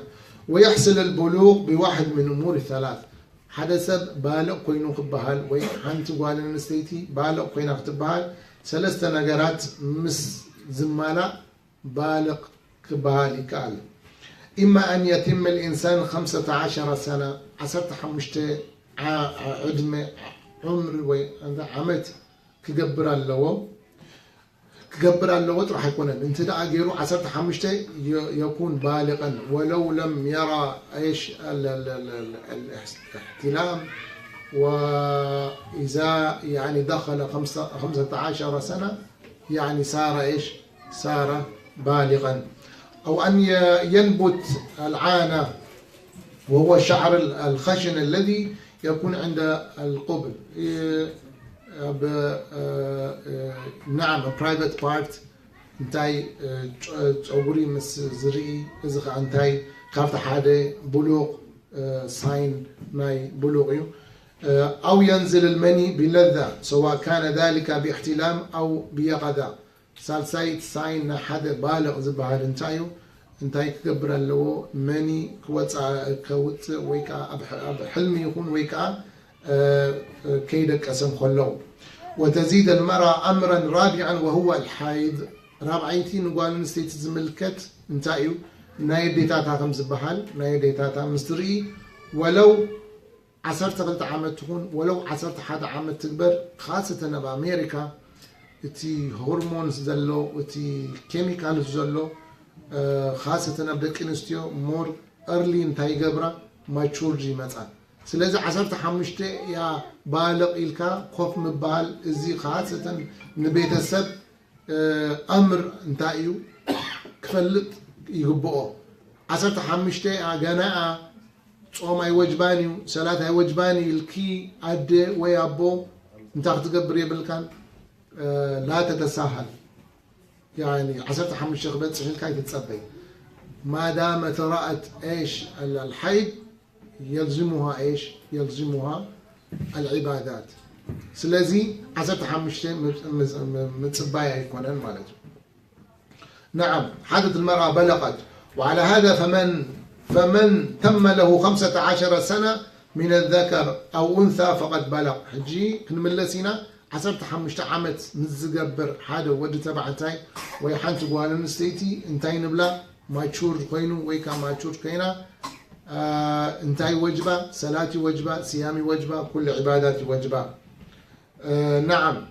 ويحصل البلوغ بواحد من أمور ثلاث. حدث بالغ كوينو كبهال وي حنت قال نستيتي بالغ كوينو كتبهال ثلاثة نجارات مس زمالة بالغ كبهال يكال. إما أن يتم الإنسان 15 سنة 15 عدم عمر وي عمت كجبر اللو راح يكون انت دا غيرو 15 يكون بالغا ولو لم يرى ايش الاحتلام واذا يعني دخل 15 سنة يعني صار ايش صار بالغا. او ان ينبت العانة وهو شعر الخشن الذي يكون عند القبل. نعم private part انتاي أوري مس زري إذا انتاي خافت حدا بلوغ ساين ماي بلوغيو أو ينزل المني بلذة سواء كان ذلك باحتلام أو بيقظة. سالسايت ساين حدا بالغ زبهار انتاي كبر له مني كوت ويكا بحلمي يكون ويكا كيدك اسم خلو. وتزيد المرأة أمرا رابعا وهو الحيض. رابعيتي نقول نستيت زملكت انتايو ناي ديتاتا خمس بحال ناي ديتاتا مستري ولو 10 عامات تكون ولو 10 عامات تكبر خاصة بأمريكا تي هرمونز زلو وتي كيميكالز زلو خاصة بدك انستيو مور ايرلي انتاي قبرة ماتشورجي مثلا. سلازي 15 يا بالغ إلكا خوف مبال إزي خاصة نبيت السب أمر انتايو كفلت يقبقو 15 يا جناء صوم أي وجباني صلاة أي وجباني الكي عدي ويابو انت تقبر يبلكان لا تتساهل يعني 15 قبل 90 كاي تتصبي ما دامت رأت ايش الحيض يلزمها ايش؟ يلزمها العبادات. سلازي 15 متصبايا يكونن مالته. نعم حدث المرأة بلغت وعلى هذا فمن تم له 15 سنة من الذكر أو أنثى فقد بلغ. حجي كنملسينا 15 عامت مزقبر حدا ود تبعتاي ويحنت قوالن ستيتي انتاي نبلا ماتشور كوينو ويكا ماتشور كينا انتاي وجبة صلاتي وجبة صيامي وجبة كل عباداتي وجبة. نعم.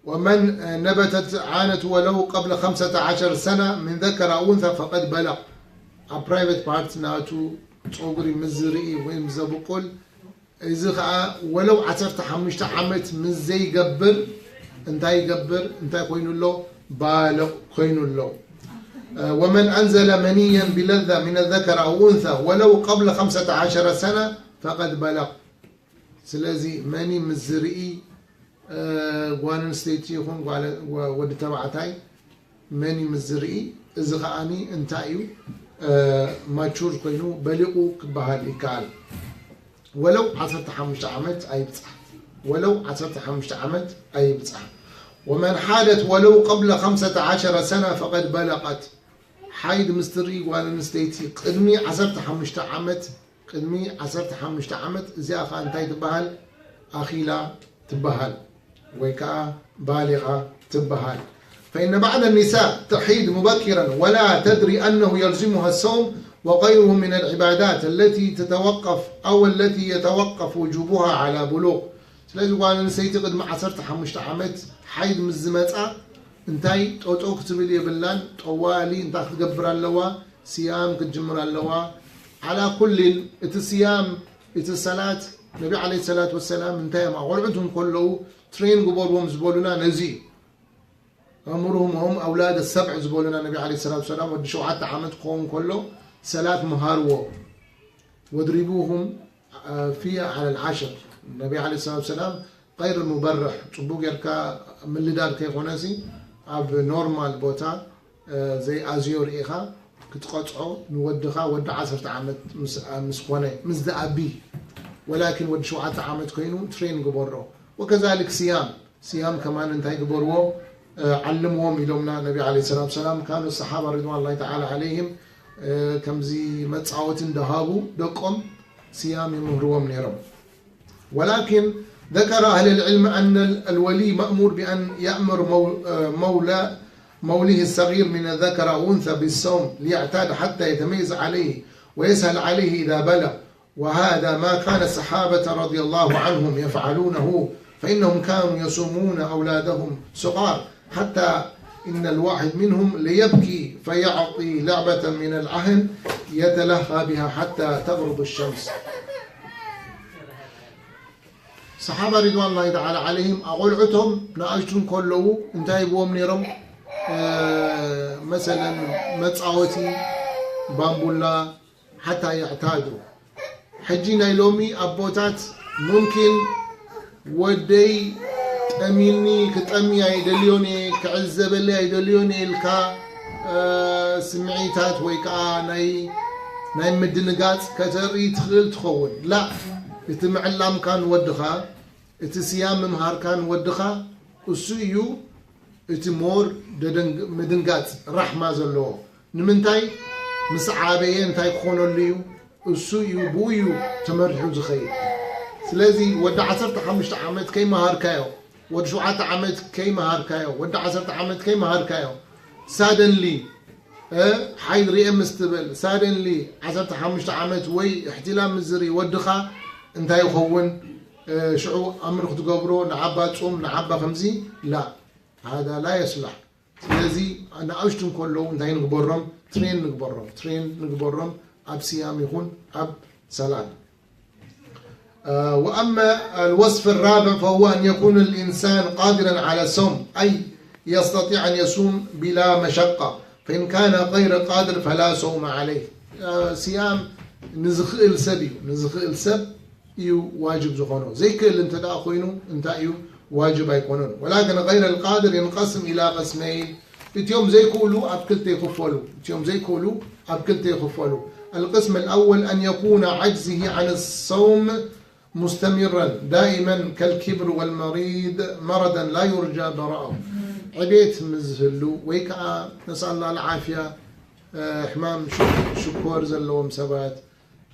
ومن نبتت عانت ولو قبل 15 سنة من ذكر أو أنثى فقد بلغ. a private part ناتو تقولي مزري وين زبقول إذا ولو 15 عامت مزي يقبر انتاي يقبر انتاي كوينو له بالغ كوينو له. ومن أنزل منيا بلذة من الذكر أو أنثى ولو قبل 15 سنة فقد بلغ. سلازي مني مزرئي وان ستيتي يكون ود تبعتاي مني مزرئي إذا خاني انتايو ماتشور كوينو بلغو كبهال إكال ولو 15 عامت أي بتصح ولو 15 عامت أي بتصح. ومن حادت ولو قبل 15 سنة فقد بلغت. حيد مستري وانا نستيتي قدمي 15 عامت قدمي 15 عامت زي أخا انتاي تبهل أخيلا تبهل ويكا بالغة تبهل. فإن بعض النساء تحيد مبكرا ولا تدري أنه يلزمها الصوم وغيره من العبادات التي تتوقف أو التي يتوقف وجوبها على بلوغ. سلازي وانا نستيتي قدمي 15 عامت حيد مزمتها انتاي توتوك تبلي يبلان طوالي انت تقبر اللوا صيام كتجمر اللوا على كل الصيام الصلاة. النبي عليه الصلاة والسلام انتهى مع غربتهم كله ترين قبورهم زبولنا نزي أمرهم هم أولاد السبع زبولنا النبي عليه الصلاة والسلام ودشوا حتى عمد قوم كله صلاة مهارو وضربوهم فيها على العشر. النبي عليه الصلاة والسلام غير المبرح صبوق يركا من اللي دار كي خونسي اب نورمال بوتا زي ازيور ايخا كتقطعو نودخا ود 10 عامت مسخونه مزدابي ولكن ود شوعة عامت كينو ترين قبره وكذلك صيام كمان انتهي قبروه علموهم يلومنا النبي عليه الصلاة والسلام كانوا الصحابة رضوان الله تعالى عليهم كم زي متعوت دهابو دقم صيام يمهروهم نيرم. ولكن ذكر أهل العلم أن الولي مأمور بأن يأمر موليه الصغير من الذكر أو أنثى بالصوم ليعتاد حتى يتميز عليه ويسهل عليه إذا بلغ، وهذا ما كان الصحابة رضي الله عنهم يفعلونه، فإنهم كانوا يصومون أولادهم صغار حتى إن الواحد منهم ليبكي فيعطي لعبة من العهن يتلهى بها حتى تغرب الشمس. صحابة رضوان الله تعالى عليهم أقول عتهم ناقشتهم كله انتهي بوم نيرم مثلا متعوتي بامبولا حتى يعتادوا. حجينا يلومي أبوتات ممكن ودي تأميني كتأمي يدليوني كعزب اللي يدليوني الكا سمعيتات ويكا ناي مدنقات كتري تخلل تخون لا يتمعلم كان ودخا يتسيام مهار كان ودخا السيو يتمور مدنقات رحمة زلوه نمنتاي مسعابين تاي خونو الليو السيو بويو تمرحو زخير. سلازي ود 15 عامت كي مهار كايو ود 7 عامت كي مهار كايو ود 10 عامت كي مهار كايو سادن لي حيد رئي مستبل سادن لي 15 عامت وي احتلام مزري ودخا انت يخون شعو امرك تقبرو نعبا تصوم نعبا خمسي لا هذا لا يصلح. سلازي انا اشتم كله انت نقبرهم ترين نقبرهم اب صيام يكون اب صلاه. وأما الوصف الرابع فهو أن يكون الإنسان قادرا على الصوم أي يستطيع أن يصوم بلا مشقة، فإن كان غير قادر فلا صوم عليه. صيام نزخ السب يو واجب زخونه زي كل انت داخوينو انت يو واجب يكونون، ولكن غير القادر ينقسم إلى قسمين. اليوم زي كولو أبكلتي خفولو القسم الأول أن يكون عجزه عن الصوم مستمرا دائما كالكبر والمريض مرضا لا يرجى براءه. عبيت مزهلو ويكا نسأل الله العافية حمام شكور زلوهم سبات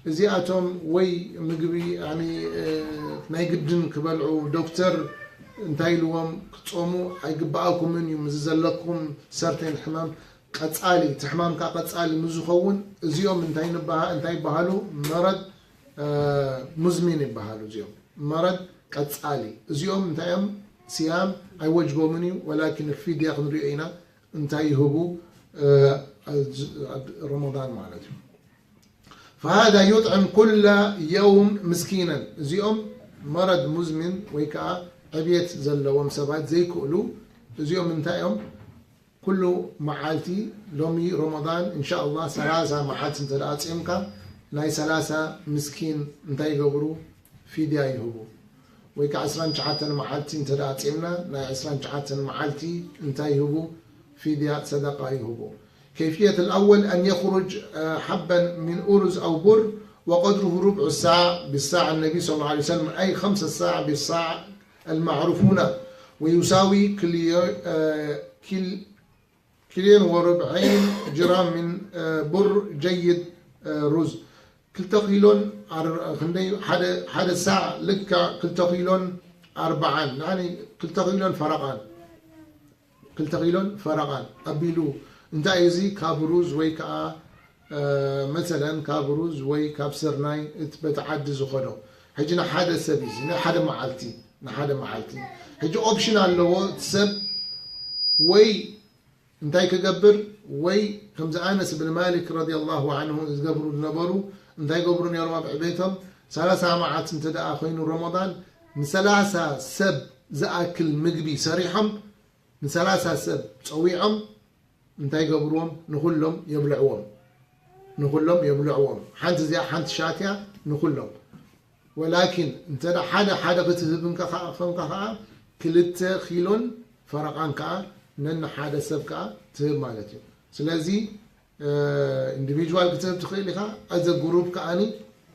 زياتهم وي مقبي يعني نايقدن كبلعو دكتور انتايلوهم كتصومو ايقباكم من يمززلكم سرتين الحمام قصالي تحمام كا قصالي مزخون ازيوم انتاي بحالو مرض مزمن يبحالو زيوم مرض قصالي ازيوم انتايم صيام اي وجبو مني ولكن في دياق نرينا انتاي هبو رمضان معناته. فهذا يطعم كل يوم مسكينا زيوم مرض مزمن ويكا عبيت زلوهم سبات زي كولو زيوم انتايم كله معالتي لومي رمضان إن شاء الله 3 معالت انت لأتعمك ناي 3 مسكين انتاي قبرو في دياي هبو ويكا 10 معالتي انت لأتعمنا ناي 10 معالتي انتاي هبو في ديا صدقة هبو. كيفية الأول أن يخرج حبا من أرز أو بر وقدره ربع ساعة بالساعة النبي صلى الله عليه وسلم أي 5 ساعة بالساعة المعروفون ويساوي كيلين وربعين جرام من بر جيد رز. كلتقيلون حدا ساعة لك كلتقيلون 4 يعني كلتقيلون فرقان أبيلو انت ايزي كابروز ويكا مثلا كابروز وي كابسرناي بتعدز خدو حجنا حدا سبيزي حدا معالتي حجي اوبشنال لو تسب وي انتاي كقبر وي خمسة أنس بن مالك رضي الله عنه قبروا نبروا انتاي قبروا يا رب بيتهم 3 معات انت دا اخوين رمضان من 3 سب زاكل مقبي سريحم من 3 سب صويعم انتاي قبروهم نخلهم يبلعوهم حانت زي حانت شاتيا نخلهم. ولكن انت حدا بتهبن كخا كلت خيلون فرقان كا نن حدا سب كا تهب مالتي. سلازي individual كتب تخيل لها از جروب كاني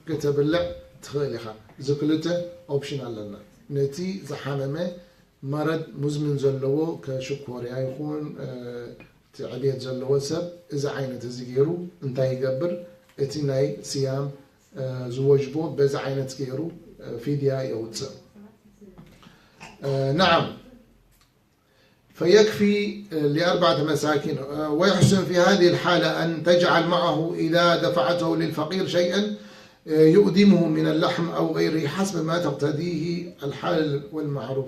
كتبلع تخيل لها زكلته أوبشن لنا نتي زحمة مرض مزمن زلوا كشكوريا يكون تعبية زلوا سب إذا عينه تزجيرو انتهي يقبر اتناي صيام زوجبو بز عينه تزجيرو فيديا يوتسب نعم فيكفي ل4 مساكين ويحسن في هذه الحالة أن تجعل معه إذا دفعته للفقير شيئا يؤدمه من اللحم أو غيره حسب ما تقتضيه الحال والمعروف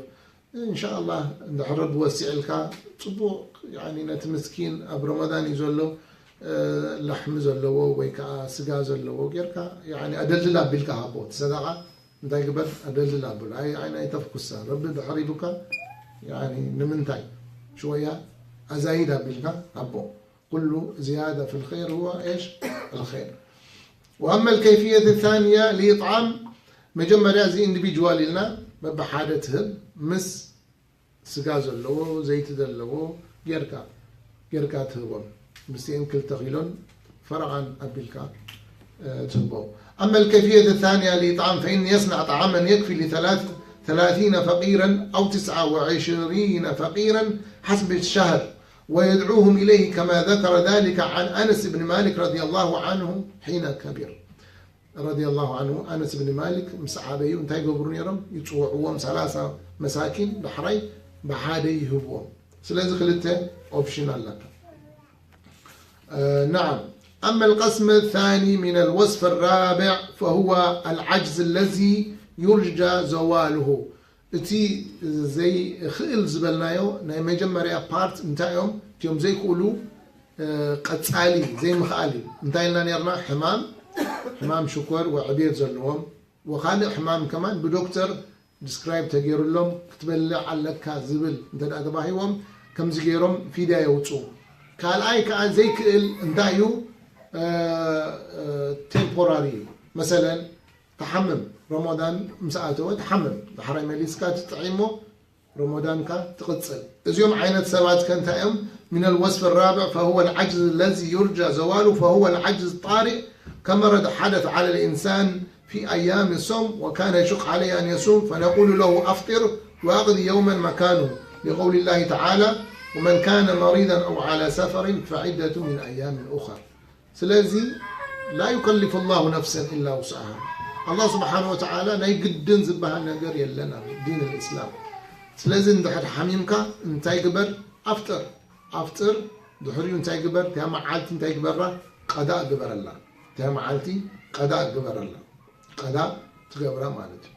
إن شاء الله نحرب وسع لك صبوق يعني نتمسكين برمضان يزلو لحم زلو ويكا سجا زلو غيركا يعني أدلل بالك هابوت صدقة انت يقبل أدلل بل أي عين أي تفكسا ربي بحريبك يعني نمنتاي شوية أزايدة بالك هابو كل زيادة في الخير هو إيش الخير. وأما الكيفية الثانية لإطعام مجمع زي individual لنا بحالتهم مس سجاز اللو زيت اللو جركا تهبون مسين كل تغيلون فرعا أبلكا تهبو. أما الكيفية الثانية لإطعام فإن يصنع طعاما يكفي ل30 فقيرا أو 29 فقيرا حسب الشهر ويدعوهم إليه كما ذكر ذلك عن أنس بن مالك رضي الله عنه حين كبر رضي الله عنه. أنس بن مالك مسعابي انتهي قبرون يرم يتوعوهم 3 مساكين بحري بحادي هبوهم سلازي خلته أوبشنال لك. نعم. أما القسم الثاني من الوصف الرابع فهو العجز الذي يرجى زواله اتي زي خيل زبلنايو ناي مجمريا بارت نتايوم تيوم زي كولو قصالي زي مخالي نتايلنا نيرنا حمام شكر وعبيد زلوهم وخالق حمام كمان بدكتور ديسكرايب تغيروا لهم كتبلع على زبل انت ادباهيهم كم زغيرهم فيدا يوصو قال اي كان زي كل انتايو تمبوراري مثلا تحمم رمضان مساعته تحمم بحري مليسكا تطعيمه رمضان كا تقصل اليوم عينة سبات كنتايم من الوصف الرابع فهو العجز الذي يرجى زواله فهو العجز الطارئ كما حدث على الإنسان في أيام الصوم وكان يشق عليه أن يصوم فنقول له أفطر وأقضي يوما مكانه لقول الله تعالى ومن كان مريضا أو على سفر فعدة من أيام أخرى. سلازي لا يكلف الله نفسا إلا وسعها. الله سبحانه وتعالى لا يقدن زبها النجار يلنا دين الإسلام. سلازي ندحر حميمك انتاي قبر أفطر دحري انتاي قبر تهم عالتي انتاي قبر قضاء قبر الله تهم عالتي قضاء قبر الله قضاء تقبر مالتي.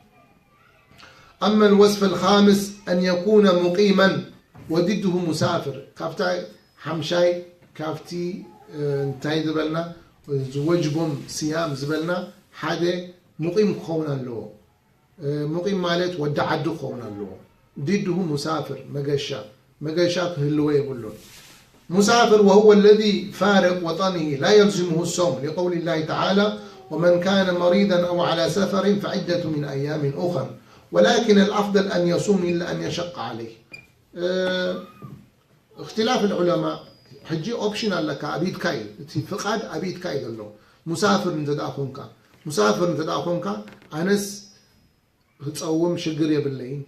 أما الوصف الخامس أن يكون مقيما وضده مسافر كافتاي حمشاي كافتي انتاي زبلنا زوجبهم صيام زبلنا حدا مقيم خونا له مقيم مالت ودعدو خونا له ضده مسافر مقشا هلوه يقولون مسافر وهو الذي فارق وطنه لا يلزمه الصوم لقول الله تعالى ومن كان مريضا أو على سفر فعدة من أيام أخرى ولكن الأفضل أن يصوم إلا أن يشق عليه. اختلاف العلماء حجي اوبشنال لك أبيد كاي فقاد أبيد كاي له مسافر انت داخونك أنس تصوم شجر يبلين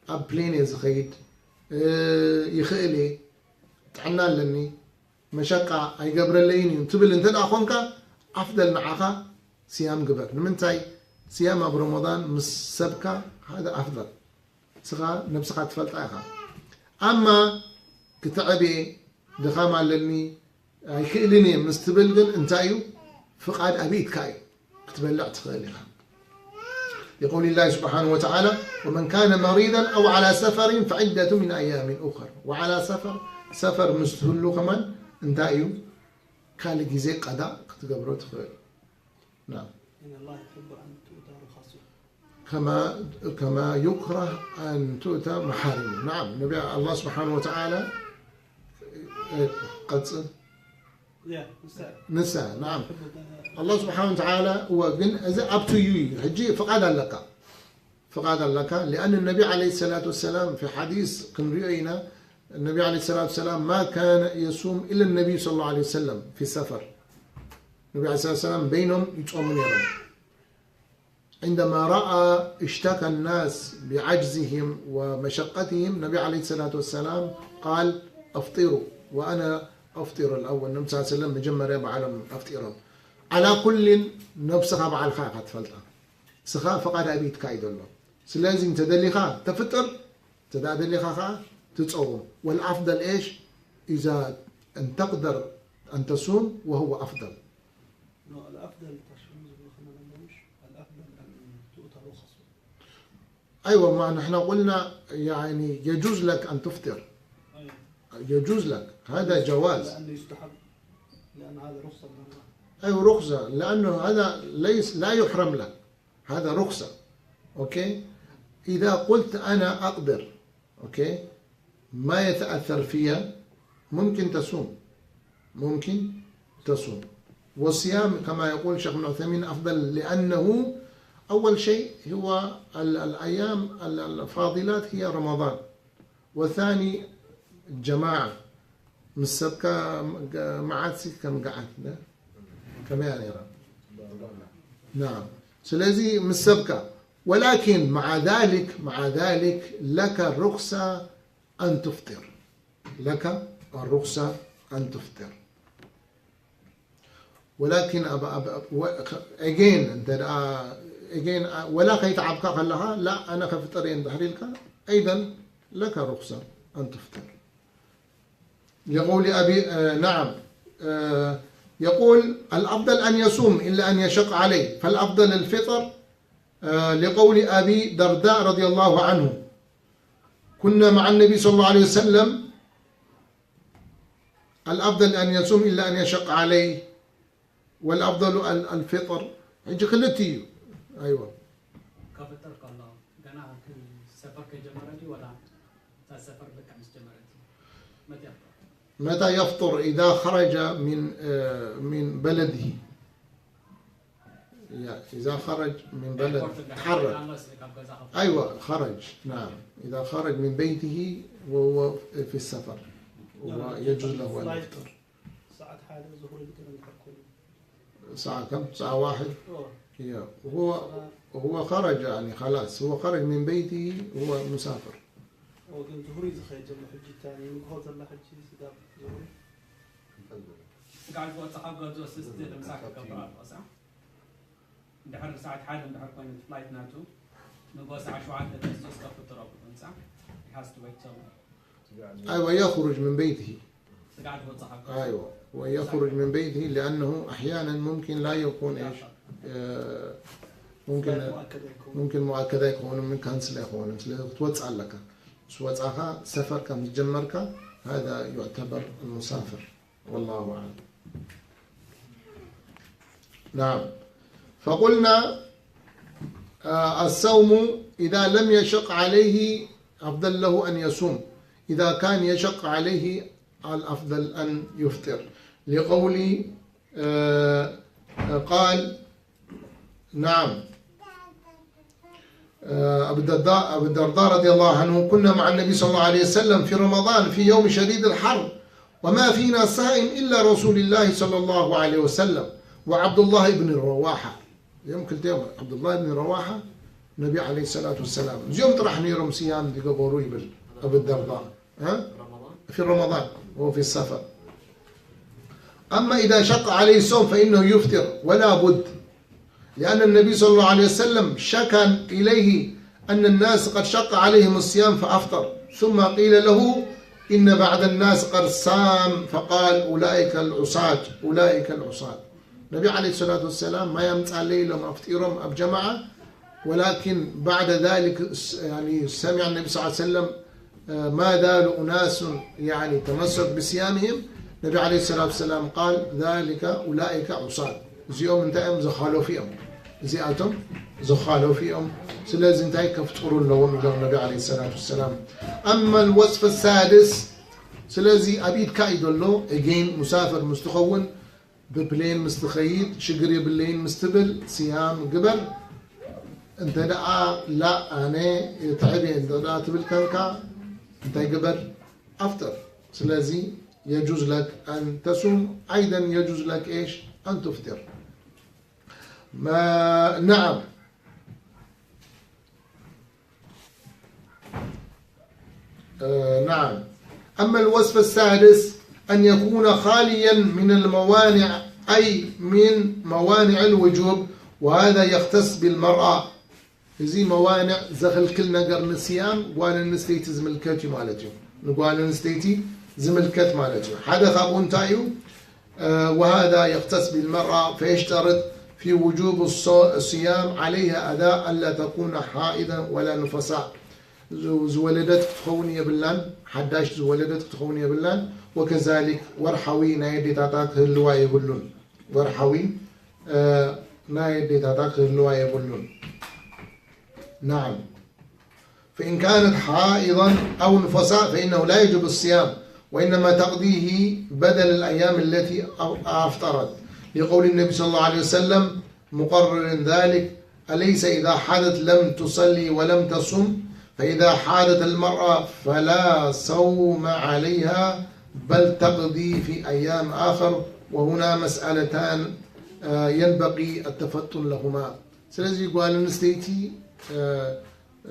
أبلين يزخيد يخيلي تعنا لني مشقة أي قبر الليني تبل انت داخونك أفضل معك صيام قبر نمنتاي صيام برمضان مسبكة هذا أفضل سخا نفسك تفلت أخا. أما كتعبي دخام علني أي خيلني مستبلغن انتايو فقاد أبيد كاي تبلع تخيلها يقول الله سبحانه وتعالى ومن كان مريضا أو على سفر فعدة من أيام أخرى وعلى سفر مستهلو كمان انتايو كالك زي قضاء تقبرو تخيل. نعم. إن الله يحب أن تؤتى رخصه كما يكره أن تؤتى محارمه. نعم نبي الله سبحانه وتعالى قد نساء. نعم الله سبحانه وتعالى هو up to you حجي فقاد لك لأن النبي عليه الصلاة والسلام في حديث كن رأينا النبي عليه الصلاة والسلام ما كان يصوم إلا النبي صلى الله عليه وسلم في سفر النبي عليه الصلاة والسلام بينهم يتصومون يوم عندما رأى اشتكى الناس بعجزهم ومشقتهم، النبي عليه الصلاة والسلام قال أفطروا وأنا أفطر الأول. النبي صلى الله عليه وسلم مجمّر بعلم أفطرهم على كل نفسها بعل خاقت فلتا سخا فقد أبيت كايد الله سلازم تدلخا تفطر تدلخا تتصوم. والأفضل إيش؟ إذا أن تقدر أن تصوم وهو أفضل. الأفضل الأفضل أن تؤتى رخص. أيوة، ما نحن قلنا يعني يجوز لك أن تفطر. أيوة. يجوز لك، هذا جواز. لأنه يستحب، لأن هذا رخصة من الله. أيوة رخصة، لأنه هذا لا يحرم لك، هذا رخصة. أوكي؟ إذا قلت أنا أقدر، أوكي، ما يتأثر فيها، ممكن تصوم. والصيام كما يقول شيخ ابن عثيمين أفضل، لأنه أول شيء هو الأيام الفاضلات هي رمضان، وثاني الجماعة مسبكة معاتسي كم قعد كم يعني نعم سلازي مسبكة. ولكن مع ذلك لك الرخصة أن تفطر، ولكن again ولا كيتعبك خلها، لا أنا كفطرين دحريلك أيضا لك رخصة أن تفطر. يقول أبي نعم يقول الأفضل أن يصوم إلا أن يشق عليه، فالأفضل الفطر لقول أبي درداء رضي الله عنه كنا مع النبي صلى الله عليه وسلم، الأفضل أن يصوم إلا أن يشق عليه، والأفضل الفطر. يجي خلتي أيوة كفطر كله جنا سفر كجمرتي ولا سفر لك مش جمرتي متى يفطر؟ إذا خرج من بلده، إذا خرج من بلد تحرك. أيوة خرج، نعم، إذا خرج من بيته وهو في السفر ويجوز له أن يفطر. ساعة حالة ظهور ساعة كم؟ ساعة واحد. وهو خرج يعني خلاص، هو خرج من بيته وهو مسافر. ظهوري زخير جمع حجي الثاني وهو زل حجي سداب ظهوري. قاعد هو تحقق جو سيستم مساكة كبرات واسع. دحر ساعة حالة دحر كون فلايت ناتو. نبغى ساعة شو عادة تسوس كفطر أو بنسا. He has to wait till. أيوة يخرج من بيته. قاعد هو تحقق. أيوة ويخرج من بيته، لأنه أحيانا ممكن لا يكون إيش ممكن مؤكدة يكون من كانسل يكون توسع لك توسعها سفر كمتجمرك، هذا يعتبر المسافر، والله أعلم. نعم. فقلنا الصوم إذا لم يشق عليه أفضل له أن يصوم، إذا كان يشق عليه الأفضل أن يفطر، لقول قال نعم أبو الدرداء رضي الله عنه كنا مع النبي صلى الله عليه وسلم في رمضان في يوم شديد الحر، وما فينا صائم إلا رسول الله صلى الله عليه وسلم وعبد الله بن رواحة. يمكن تيوم عبد الله بن رواحة النبي عليه الصلاة والسلام يوم طرح نيرم صيام دي قبورو يبل أبو الدرداء في رمضان وهو في السفر. أما إذا شق عليه الصوم فإنه يفطر ولا بد، لأن النبي صلى الله عليه وسلم شكى إليه أن الناس قد شق عليهم الصيام فأفطر، ثم قيل له إن بعض الناس قد صام فقال أولئك العصاة. النبي عليه الصلاة والسلام ما يمت عليه لما أفطرهم أبجماعة، ولكن بعد ذلك يعني سمع النبي صلى الله عليه وسلم ما زال أناس يعني تمسك بصيامهم. النبي عليه الصلاة والسلام قال ذلك أولئك عصاة، زيهم انتهم زخالوا فيهم، زياتهم زخالوا فيهم، سلازم انتهي كفترون لهم إلى النبي عليه الصلاة والسلام. أما الوصف السادس سلازي أبيد كايد له اجين مسافر مستخون ببلين مستخيد شجري باللين مستبل صيام قبل انت لا أنا تعبي انت لا تبل كنكا انت قبل أفطر. سلازي يجوز لك أن تصوم، أيضا يجوز لك إيش أن تفطر. نعم. نعم. أما الوصف السادس أن يكون خاليا من الموانع أي من موانع الوجوب، وهذا يختص بالمرأة. زي موانع زغل كل نقر نسيان وانا نستيتي زملكتي مالتي نقول نستيتي زملكت مالتي حدث أبون تايو وهذا يختص بالمرأة، فيشترط في وجوب الصيام عليها أداء ألا تكون حائضا ولا نفساء. زولدت تخوني باللان حداش زولدت تخوني باللان، وكذلك ورحوي نايدي تاتاك هلوا يقولون ورحوي نايدي تاتاك هلوا يقولون. نعم. فإن كانت حائضا أو نفساء فإنه لا يجب الصيام، وإنما تقضيه بدل الأيام التي أفطرت، لقول النبي صلى الله عليه وسلم مقرر ذلك: أليس إذا حادت لم تصلي ولم تصم؟ فإذا حادت المرأة فلا صوم عليها بل تقضي في أيام آخر. وهنا مسألتان ينبغي التفطن لهما. سلازي قال نستيتي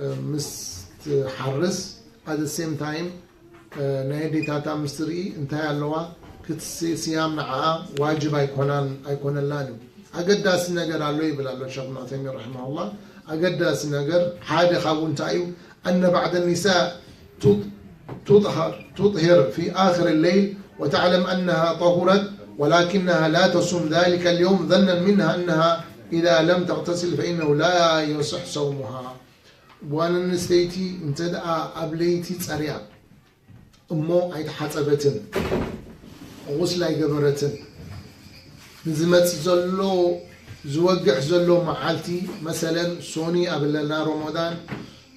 مستحرس at the same time نايدي تاتا مستري انتهى اللواء كتسيام نعا واجب أيكون اللاني أقداس نقر علوي بلالو شيخ ابن عثيمين رحمه الله. أقداس نقر حادي خابون تايو أن بعد النساء تظهر في آخر الليل وتعلم أنها طهرت، ولكنها لا تصوم ذلك اليوم ظنا منها أنها إذا لم تغتسل فإنه لا يصح صومها. وانا نستيتي انتدأ أبليتي تسريع أمو أيت حسبتن غسل أي قبرتن نزمت زلو زوجح زلو محالتي مثلا سوني قبل لنا رمضان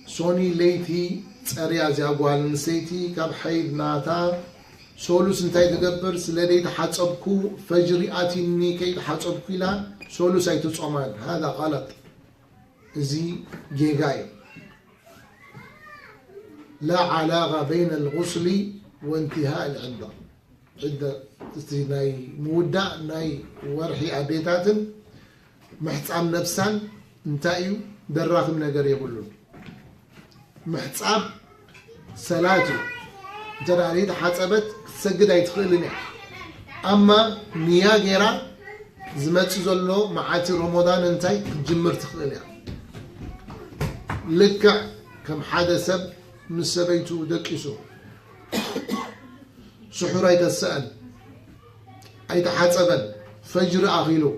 سوني ليتي تسريع زي أقوال نستيتي كاب حيد ناتا سولوس انتاي تقبر سلدي تحسبكو فجري آتيني كي تحسبكو لا سولوس أي تصومان. هذا غلط. زي جيجاي لا علاقة بين الغسل وانتهاء العدة. عدة ناي مودة ناي ورحي أبيتات محتصاب نفسان انتايو دراك من نقر يقولون محتصاب سلاتو جراريد حسبت سجد يتخلني. أما نيا غيرا زمت زلو معاتي رمضان انتاي تجمر تخلني لك كم حدث من سبيتو دكيسو سحور يتسأل يتحسبن فجر أغيلو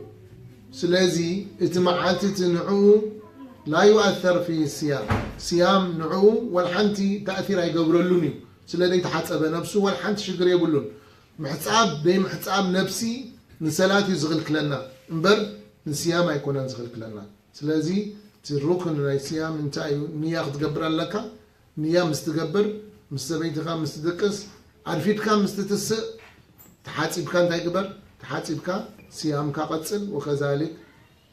سلازي اتمعات تنعو لا يؤثر في الصيام. صيام نعو والحنتي تأثير يقبرلوني سلازي يتحسب نفسه والحنت شجر يقولون محتصاب بين محتصاب نفسي نسلاتي زغلك لنا انبر نسيام يكون نزغلك لنا. سلازي الركن الصيام انتايو نيا تقبر لك نيا مستقبر مستبيت خام مستدقس عرفيت كان مستتسق تحاسب كان تقبر تحاسب كان صيام كقصل، وكذلك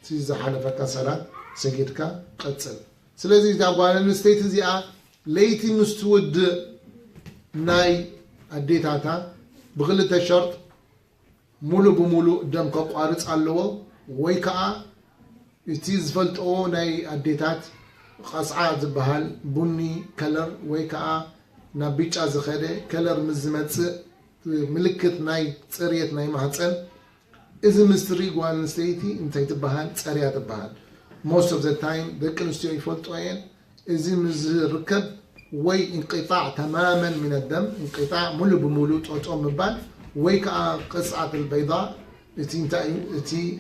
تيزا حلفك صلاة سجدك قصل. سلازي تقول نستيت زيا ليتي مستود ناي اديتاتا بغلت الشرط مولو بمولو دم كقارص علو ويكا يتيز فلتو ناي اديتات قصعة زبهال بني كلر ويكا نبيتش زخده كلر مزمت ملكت ناي صريت ناي محصن إذا مستري قوان نستيتي انت يتبهال صريا تبهال most of the time ذكر نستيو يفلتوين إذا مزركب وي انقطاع تماما من الدم انقطاع ملو بمولو توتو مبال ويكا قصعة البيضاء اتي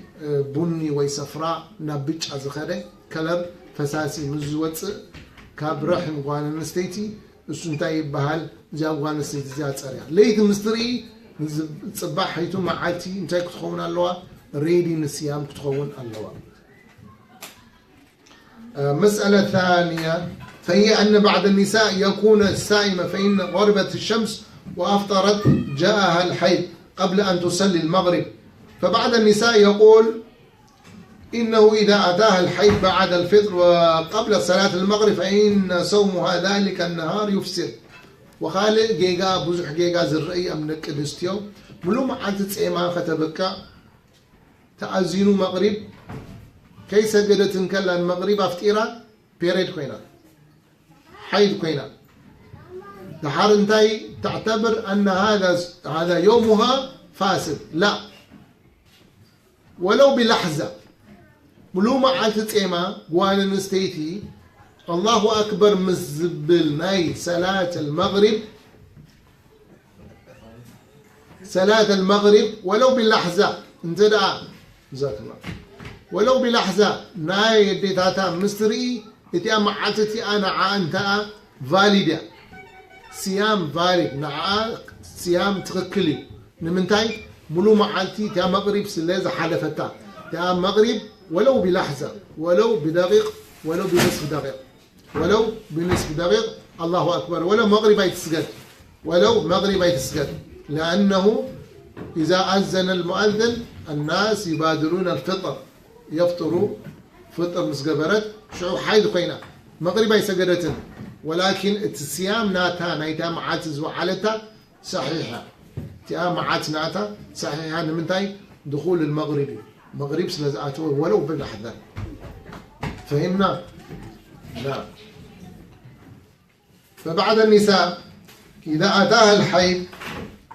بني وي صفراء نبيتش زخده كلر فساسي مزوت كاب رحم قوان نستيتي السنتاي بحال جاوان نستيتي زياد صريح ليت مستري صباح حيتو معاتي انتي كتخون اللوا ريدي نسيام كتخون اللوا. مسألة ثانية فهي أن بعد النساء يكون السائمة فإن غربت الشمس وأفطرت جاءها الحيض قبل أن تصلي المغرب، فبعد النساء يقول إنه إذا أتاها الحيض بعد الفطر وقبل صلاة المغرب فإن صومها ذلك النهار يفسد. وخالق جيجا بزح جيجا زرعي أمنك الستيو ملو معانت تسعيما ختبكا تأذينو مغرب كي سجدت انكلا المغرب أفتيرا بيريد كوينا حيض كوينا دحر انتي تعتبر أن هذا يومها فاسد، لا، ولو بلحظة ملو معلت إيما قوان نستيتي الله أكبر مزبل ناي صلاة المغرب ولو بلحظة انت دعا جزاك الله ولو بلحظة ناي يديتاتا مستري اتيا معلتتي أنا عانتا فاليدة صيام فاليد نعا صيام تغكلي نمنتاي ملو معلتي تيا مغرب سلازة حلفتا تيا مغرب ولو بلحظة ولو بدقيق ولو بنصف دقيقة ولو بنصف دقيقة الله أكبر ولو مغرب يتسجد ولو مغرب يتسجد لأنه إذا أذن المؤذن الناس يبادرون الفطر يفطروا فطر مسقبرت شعو حيد قينا مغرب يسجدتن ولكن الصيام ناتا نايتا معاتز وحالتا صحيحة تيا معات ناتا صحيحة نمنتاي دخول المغربي مغرب سلازاته ولو باللحظة فهمنا؟ لا. فبعد النساء إذا أتاها الحيض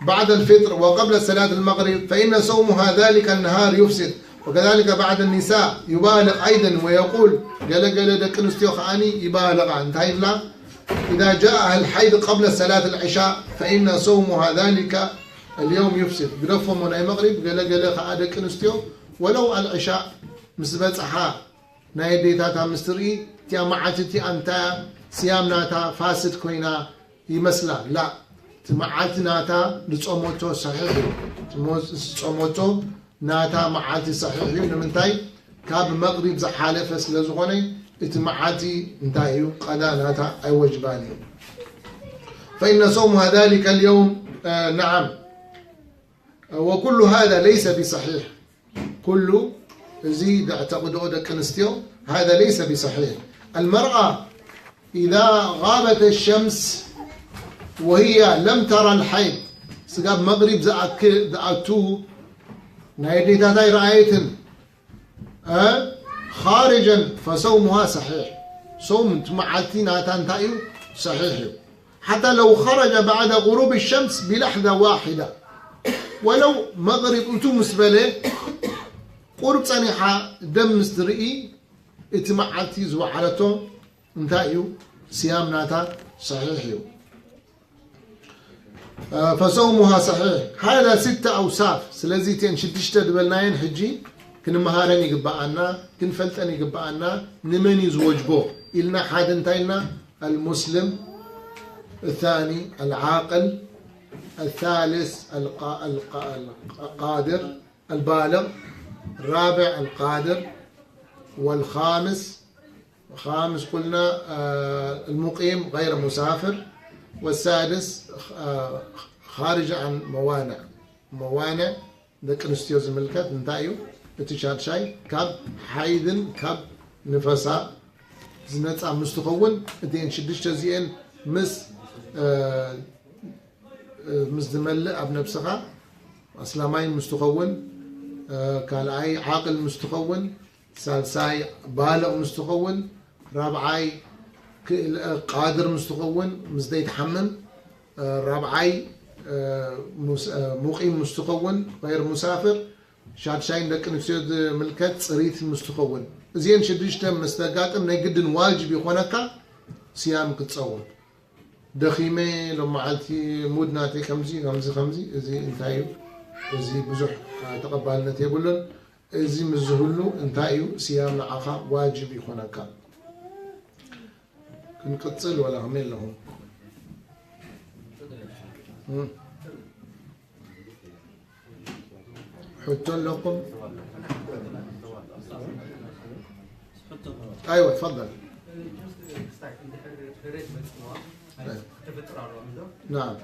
بعد الفطر وقبل صلاة المغرب فإن صومها ذلك النهار يفسد، وكذلك بعد النساء يبالغ أيضا ويقول قال دك نستيوخاني يبالغ عن تايلا إذا جاءها الحيض قبل صلاة العشاء فإن صومها ذلك اليوم يفسد برفو من المغرب قال خادك نستيو ولو العشاء مسبتها نايدي تاتا مستري تيا معاتتي أنت صيام ناتا فاسد كوينا يمسلا لا تمعات ناتا نصوموتو صحيح نصوموتو ناتا معاتي صحيح نمنتاي كاب مغرب زحالفه سلازغوني اتمعاتي انتايو قدا ناتا اي وجباني فإن صومها ذلك اليوم نعم وكل هذا ليس بصحيح كل زيد اعتقد أودك نستيو هذا ليس بصحيح. المرأة إذا غابت الشمس وهي لم ترى الحيض سقاب مغرب زأتو نايدي تاتاي رأيتن خارجا فصومها صحيح صوم تمعتين تانتايو صحيح حتى لو خرج بعد غروب الشمس بلحظة واحدة ولو مغرب أتو مسبلة قرب صنيحة دم مسترئي اتمعتي زوحلته انتايو صيام ناتا صحيح فصومها صحيح. هذا 6 أوصاف سلازي تنشدشت دبلناين حجي كن مهارني يقبعنا كن فلتني يقبعنا نمن يزوجبو إلنا حد انتينا المسلم، الثاني العاقل، الثالث القادر البالغ، الرابع القادر، والخامس قلنا المقيم غير مسافر، والسادس خارج عن موانع ذاك نستيوز الملكات نتايو اتشاد شاي كاب حيدن كاب نفسا زنت مستخون ادين شدش تزين مس دملة اب نفسها اسلامين مستخون كالاي عاقل مستخون، ثالثاي بالغ مستخون، رابعاي قادر مستخون مزدا يتحمم، رابعاي مقيم مستخون غير مسافر، شادشاين دك نفسيد ملكت صريت مستخون زين شدشتم مستقاطم ناي قدن واجب يخونكا صيام كتصوم دخيمه لما عالتي مودناتي خمزي ازي انتايو ازي بزح تقبلنت يقولون ازي مزهلو انتايو صيام نعاخا واجب يخونكا كنقصل ولا عمل لهم حطوا لكم ايوه تفضل. نعم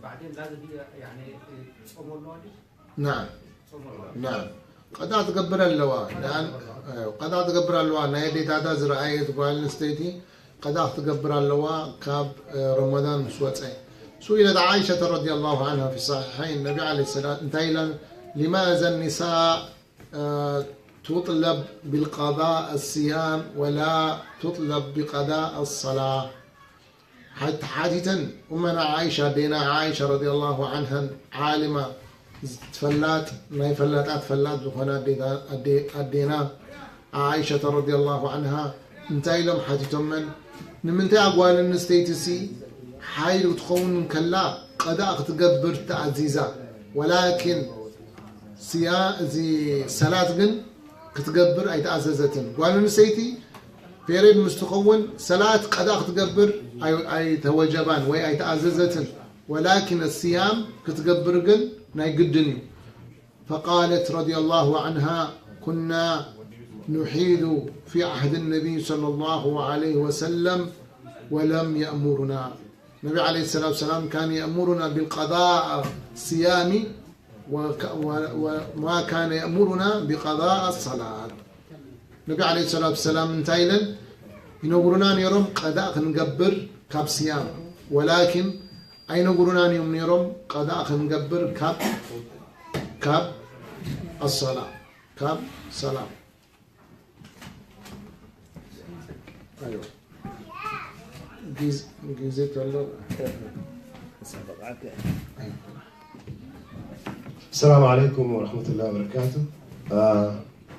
بعدين لازم هي يعني تصوم الواجب. نعم قد أتقبل اللواء لأن قد أتقبل اللواء نادي تاتا زرعية قوال نستيتي قد أتقبل اللواء كاب رمضان مسوتين. سئلت عائشة رضي الله عنها في الصحيحين النبي عليه الصلاة والسلام لماذا النساء تطلب بالقضاء الصيام ولا تطلب بقضاء الصلاة؟ حتى حادثا أمنا عائشة دينا عائشة رضي الله عنها عالمة تفلات ما يفلات أتفلات هنا أدينا عائشة رضي الله عنها انتهي لهم حادثا من أقوال النستيتسي حايل تخون كلا قداء تقبر تعزيزا ولكن زي صلاة جن كتقبر أي تعززتن قالوا نسيتي فيريد مستقون صلاة قداء تقبر أي توجبان وأي تعززتن ولكن الصيام كتقبر جن نايقدني فقالت رضي الله عنها كنا نحيد في عهد النبي صلى الله عليه وسلم ولم يأمرنا النبي عليه الصلاة والسلام كان يأمرنا بالقضاء الصيام وما كان يأمرنا بقضاء الصلاة النبي عليه الصلاة والسلام من تايلن ينقرنا نيرم قضاء نقبر كاب صيام ولكن أي نقرنا نيرم قضاء نقبر كاب الصلاة كاب صلاة أيوه جيزت ولا السلام عليكم ورحمة الله وبركاته.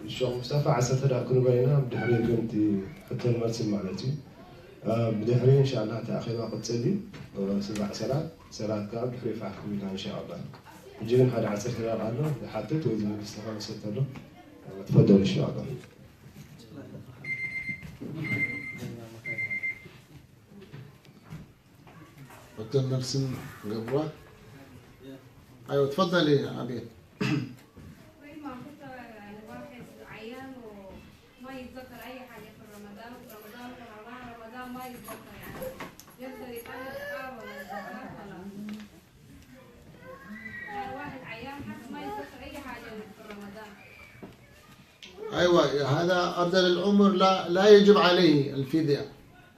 الشيخ مصطفى عسى تدا كل بينا بدحري كنت حتى المرسل معناتي بدحري إن شاء الله تأخير وقت سدي سبع سلات كاب في فحكم إن شاء الله. جينا هذا عسى تدا قالوا حتى توزن الاستفادة ستة تفضل إن شاء الله. وقت المرسل قبله أيوة تفضلي يا عبيد. الواحد عيان وما يتذكر أي حاجة في رمضان ما يتذكر يعني يقدر يتعلم الصحابة ولا الزكاة ولا يعني واحد عيان حتى ما يتذكر أي حاجة في رمضان. أيوة هذا أرذل العمر لا يجب عليه الفداء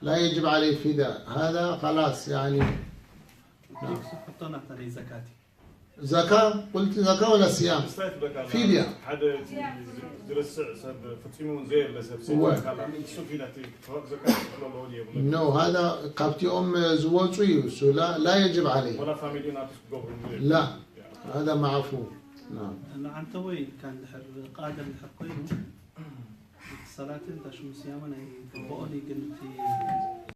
لا يجب عليه الفداء هذا خلاص يعني. حطنا عليه زكاتي. زكاة قلت زكاة ولا صيام؟ فدية. حدا درس فتيمون زي ولا نو هذا قبتي زوجي لا يجب عليه. ولا فاميلينا لا هذا معفو. نعم. أنا عن توي كان قادر الحقين الصلاة انت شو صيامنا بقولي قلت